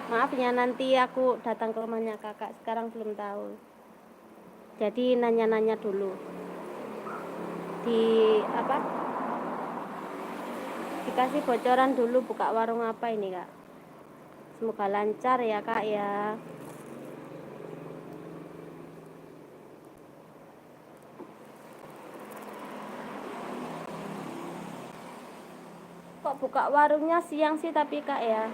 Maaf ya, nanti aku datang ke rumahnya Kakak. Sekarang belum tahu. Jadi nanya-nanya dulu. Di apa? Dikasih bocoran dulu buka warung apa ini, Kak. Semoga lancar ya, Kak ya. Kok buka warungnya siang sih tapi, Kak ya?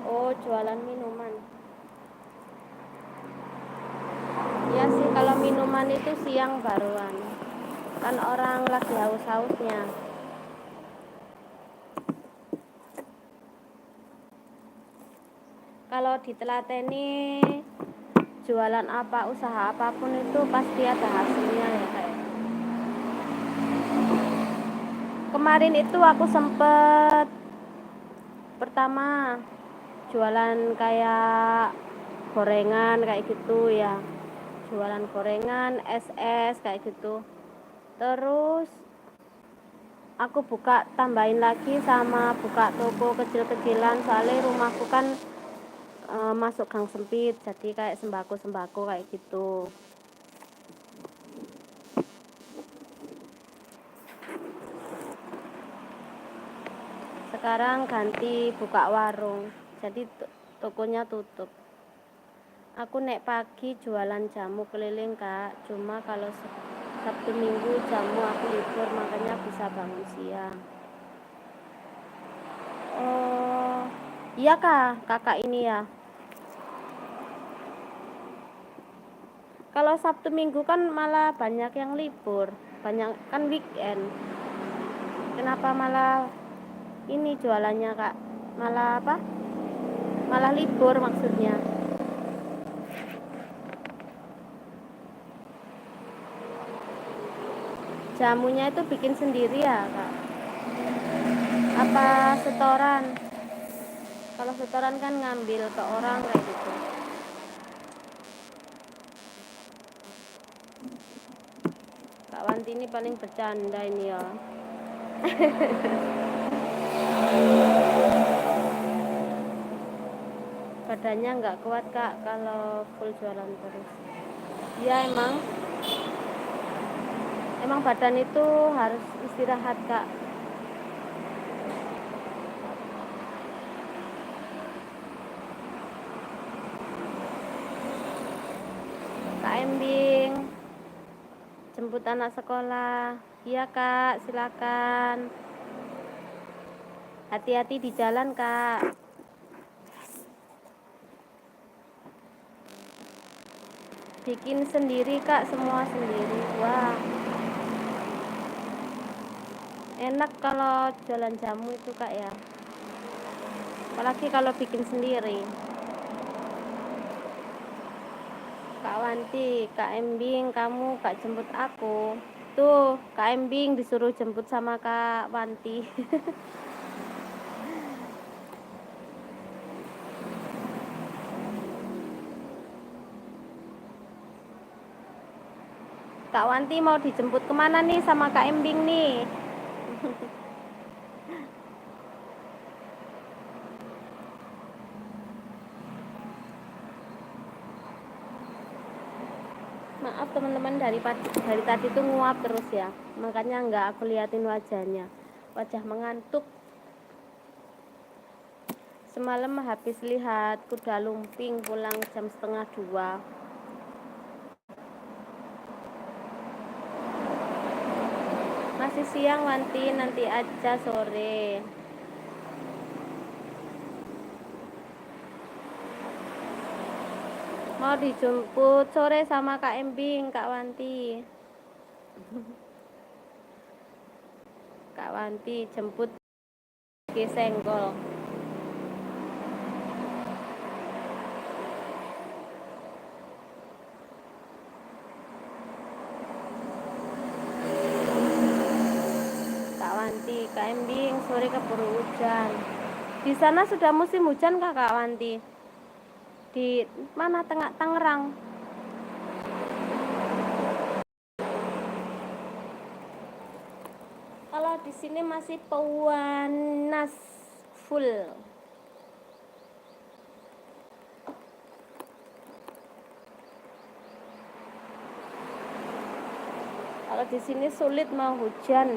Oh, jualan minuman. Ya sih, kalau minuman itu siang baruan. Kan orang lagi haus-hausnya. Kalau ditelateni jualan apa, usaha apapun itu pasti ada hasilnya ya, Kak. Kemarin itu aku sempet pertama jualan kayak gorengan kayak gitu ya, jualan gorengan, es kayak gitu. Terus aku buka tambahin lagi sama buka toko kecil-kecilan, soalnya rumahku kan masuk gang sempit, jadi kayak sembako kayak gitu. Sekarang ganti buka warung, jadi tokonya tutup. Aku nek pagi jualan jamu keliling, Kak. Cuma kalau Sabtu Minggu jamu aku libur, makanya bisa bangun siang. Oh, iya Kak, Kakak ini ya. Kalau Sabtu Minggu kan malah banyak yang libur, banyak kan weekend. Kenapa malah ini jualannya, Kak? Malah apa? Malah libur maksudnya. Jamunya itu bikin sendiri ya, Kak? Apa setoran? Kalau setoran kan ngambil ke orang kayak gitu. Kak Wanti ini paling bercanda ini ya. Badannya nggak kuat, Kak, kalau full jualan terus. Ya emang badan itu harus istirahat, Kak. Kak Embing, jemput anak sekolah. Iya Kak, silakan. Hati-hati di jalan, Kak. Bikin sendiri, Kak, semua sendiri. Wah, enak kalau jualan jamu itu, Kak ya. Apalagi kalau bikin sendiri. Kak Wanti, Kak Embing, kamu Kak jemput aku. Tuh, Kak Embing disuruh jemput sama Kak Wanti. Kak Wanti mau dijemput kemana nih sama Kak Embing nih? Maaf teman-teman, dari tadi tuh nguap terus ya, makanya nggak aku liatin wajahnya, wajah mengantuk. Semalam habis lihat kuda lumping pulang jam 1:30. Masih siang Wanti, nanti aja sore. Mau dijemput sore sama Kak Embing, Kak Wanti. Kak Wanti jemput ke senggol. keburu hujan. Di sana sudah musim hujan Kak Wanti? Di mana? Tengah Tangerang. Kalau di sini masih panas full. Kalau di sini sulit mau hujan.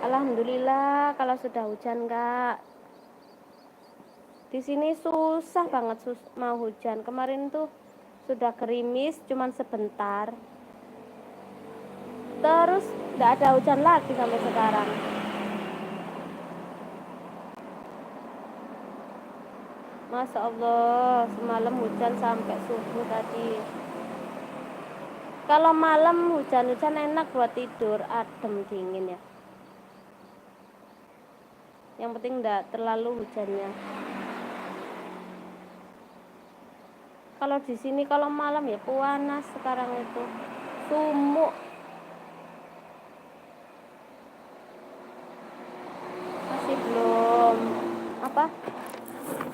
Alhamdulillah kalau sudah hujan Kak. Di sini susah banget mau hujan. Kemarin tuh sudah gerimis cuman sebentar. Terus tidak ada hujan lagi sampai sekarang. Masya Allah, semalam hujan sampai subuh tadi. Kalau malam hujan-hujan enak buat tidur, adem dingin ya. Yang penting enggak terlalu hujannya. Kalau di sini kalau malam ya panas sekarang itu. Sumuk. Masih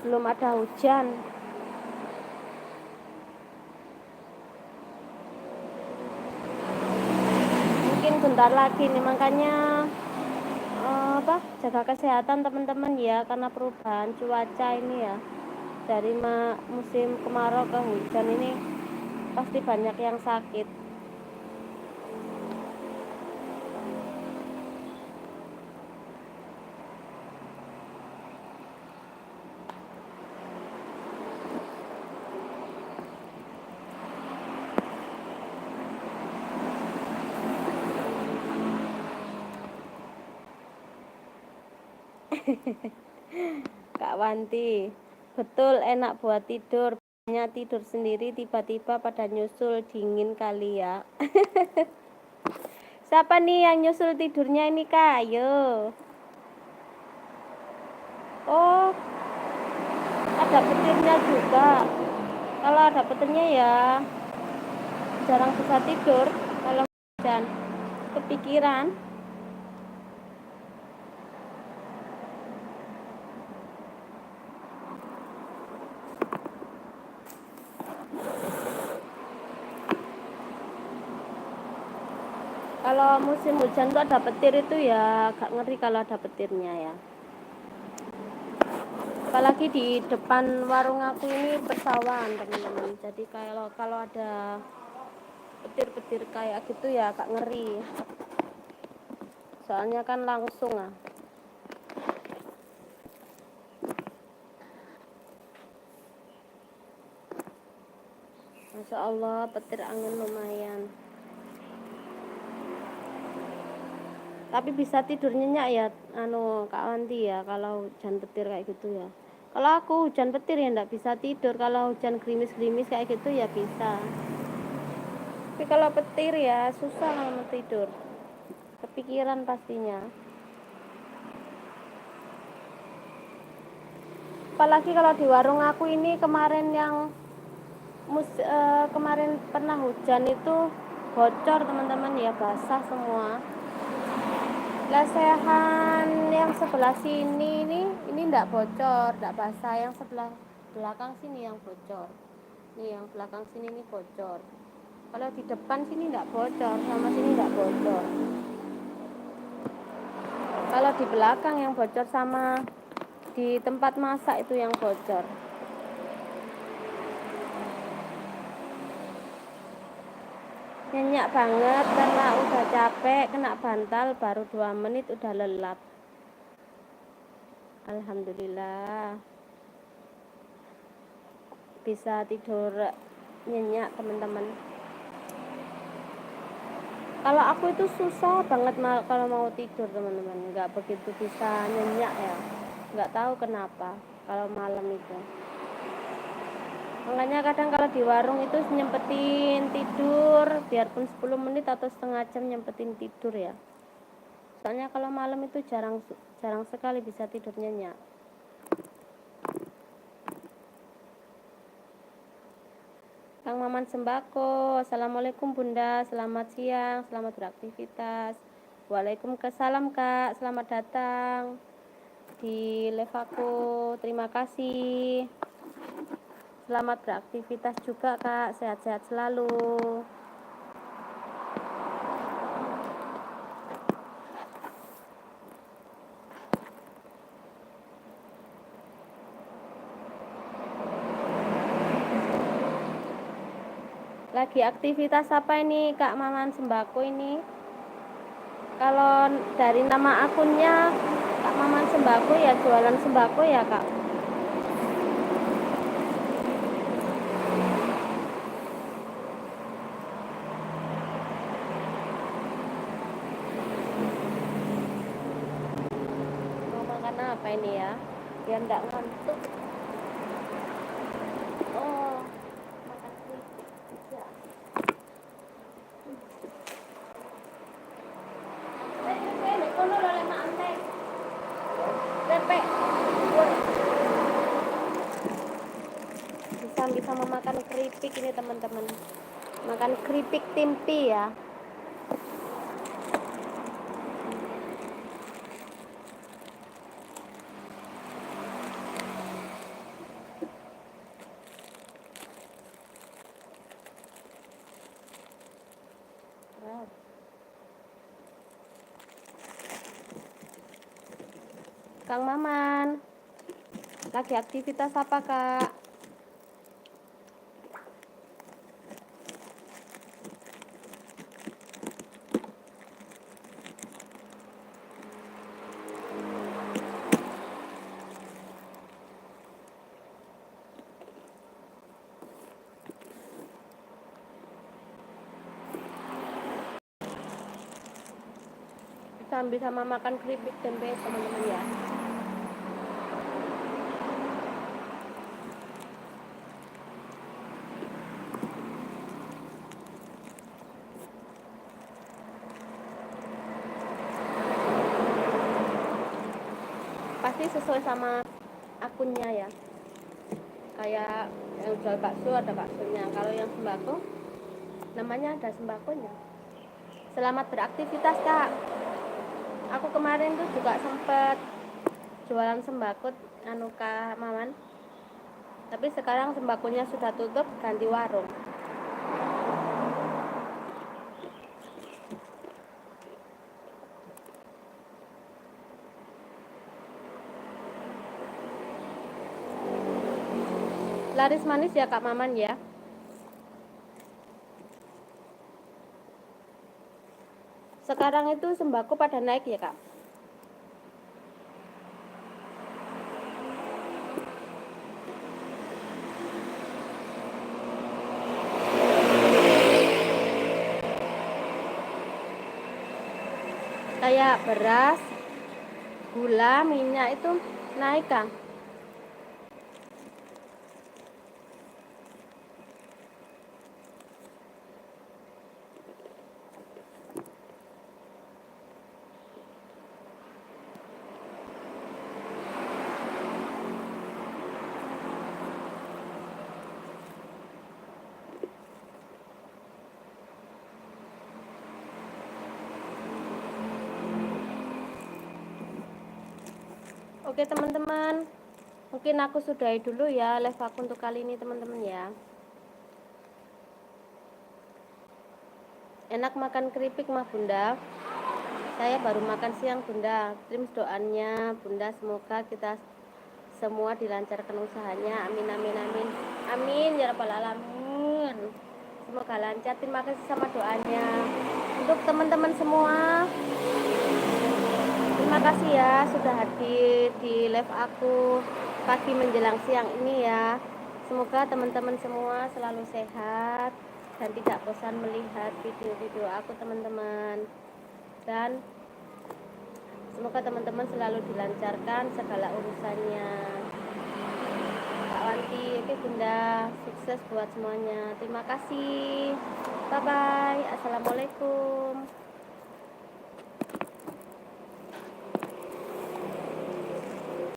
belum ada hujan. Mungkin bentar lagi nih, makanya jaga kesehatan teman-teman ya, karena perubahan cuaca ini ya, dari musim kemarau ke hujan ini pasti banyak yang sakit. Kak Wanti, betul enak buat tidur. Hanya tidur sendiri tiba-tiba pada nyusul, dingin kali ya. Siapa nih yang nyusul tidurnya ini Kak? Ayo. Oh, ada petirnya juga. Kalau ada petirnya ya jarang bisa tidur kalau hujan. Kepikiran. Kalau musim hujan tuh ada petir itu ya agak ngeri kalau ada petirnya ya. Apalagi di depan warung aku ini persawahan teman-teman. Jadi kalau ada petir-petir kayak gitu ya agak ngeri. Soalnya kan langsung ah. Masya Allah, petir angin lumayan. Tapi bisa tidur nyenyak ya Kak Wanti ya, kalau hujan petir kayak gitu ya. Kalau aku hujan petir ya enggak bisa tidur. Kalau hujan gerimis-gerimis kayak gitu ya bisa. Tapi kalau petir ya susah kalau mau tidur. Kepikiran pastinya. Apalagi kalau di warung aku ini kemarin kemarin pernah hujan itu bocor teman-teman ya, basah semua. Lesehan yang sebelah sini ini enggak bocor, enggak basah. Yang sebelah belakang sini yang bocor. Nih yang belakang sini ini bocor. Kalau di depan sini enggak bocor, sama sini enggak bocor. Kalau di belakang yang bocor sama di tempat masak itu yang bocor. Nyenyak banget karena udah capek, kena bantal baru 2 menit udah lelap. Alhamdulillah bisa tidur nyenyak teman-teman. Kalau aku itu susah banget kalau mau tidur teman-teman, nggak begitu bisa nyenyak ya, nggak tahu kenapa kalau malam itu. Makanya kadang kalau di warung itu nyempetin tidur, biarpun 10 menit atau setengah jam nyempetin tidur ya. Soalnya kalau malam itu jarang sekali bisa tidur nyenyak. Kang Maman Sembako, Assalamualaikum Bunda, selamat siang, selamat beraktivitas. Waalaikumsalam Kak, selamat datang di live aku, terima kasih. Selamat beraktivitas juga Kak, sehat-sehat selalu. Lagi aktivitas apa ini Kak Maman Sembako ini? Kalau dari nama akunnya Kak Maman Sembako ya jualan sembako ya Kak. Mau makan apa ini ya? Biar nggak ngantuk. Oh, makan keripik ya. Bisa memakan keripik ini teman-teman, makan keripik tempe ya. Wow. Kang Maman, lagi aktivitas apa Kak? Sambil sama makan keripik tempe teman-teman ya. Pasti sesuai sama akunnya ya. Kayak yang jual bakso ada baksonya, kalau yang sembako namanya ada sembakonya. Selamat beraktivitas Kak. Aku kemarin tuh juga sempet jualan sembako anu Kak Maman, tapi sekarang sembakonya sudah tutup, ganti warung. Laris manis ya Kak Maman ya. Sekarang itu sembako pada naik ya Kak. Kayak beras, gula, minyak itu naik Kang. Oke teman-teman, mungkin aku sudahi dulu ya live aku untuk kali ini teman-teman ya. Enak makan keripik mah Bunda. Saya baru makan siang Bunda. Terima doanya Bunda, semoga kita semua dilancarkan usahanya. Amin amin amin. Amin ya rabbal alamin. Semoga lancar. Terima kasih sama doanya. Untuk teman-teman semua, terima kasih ya sudah hadir di live aku pagi menjelang siang ini ya. Semoga teman-teman semua selalu sehat dan tidak bosan melihat video-video aku teman-teman. Dan semoga teman-teman selalu dilancarkan segala urusannya. Kak Wanti, oke Bunda, sukses buat semuanya. Terima kasih. Bye bye. Assalamualaikum.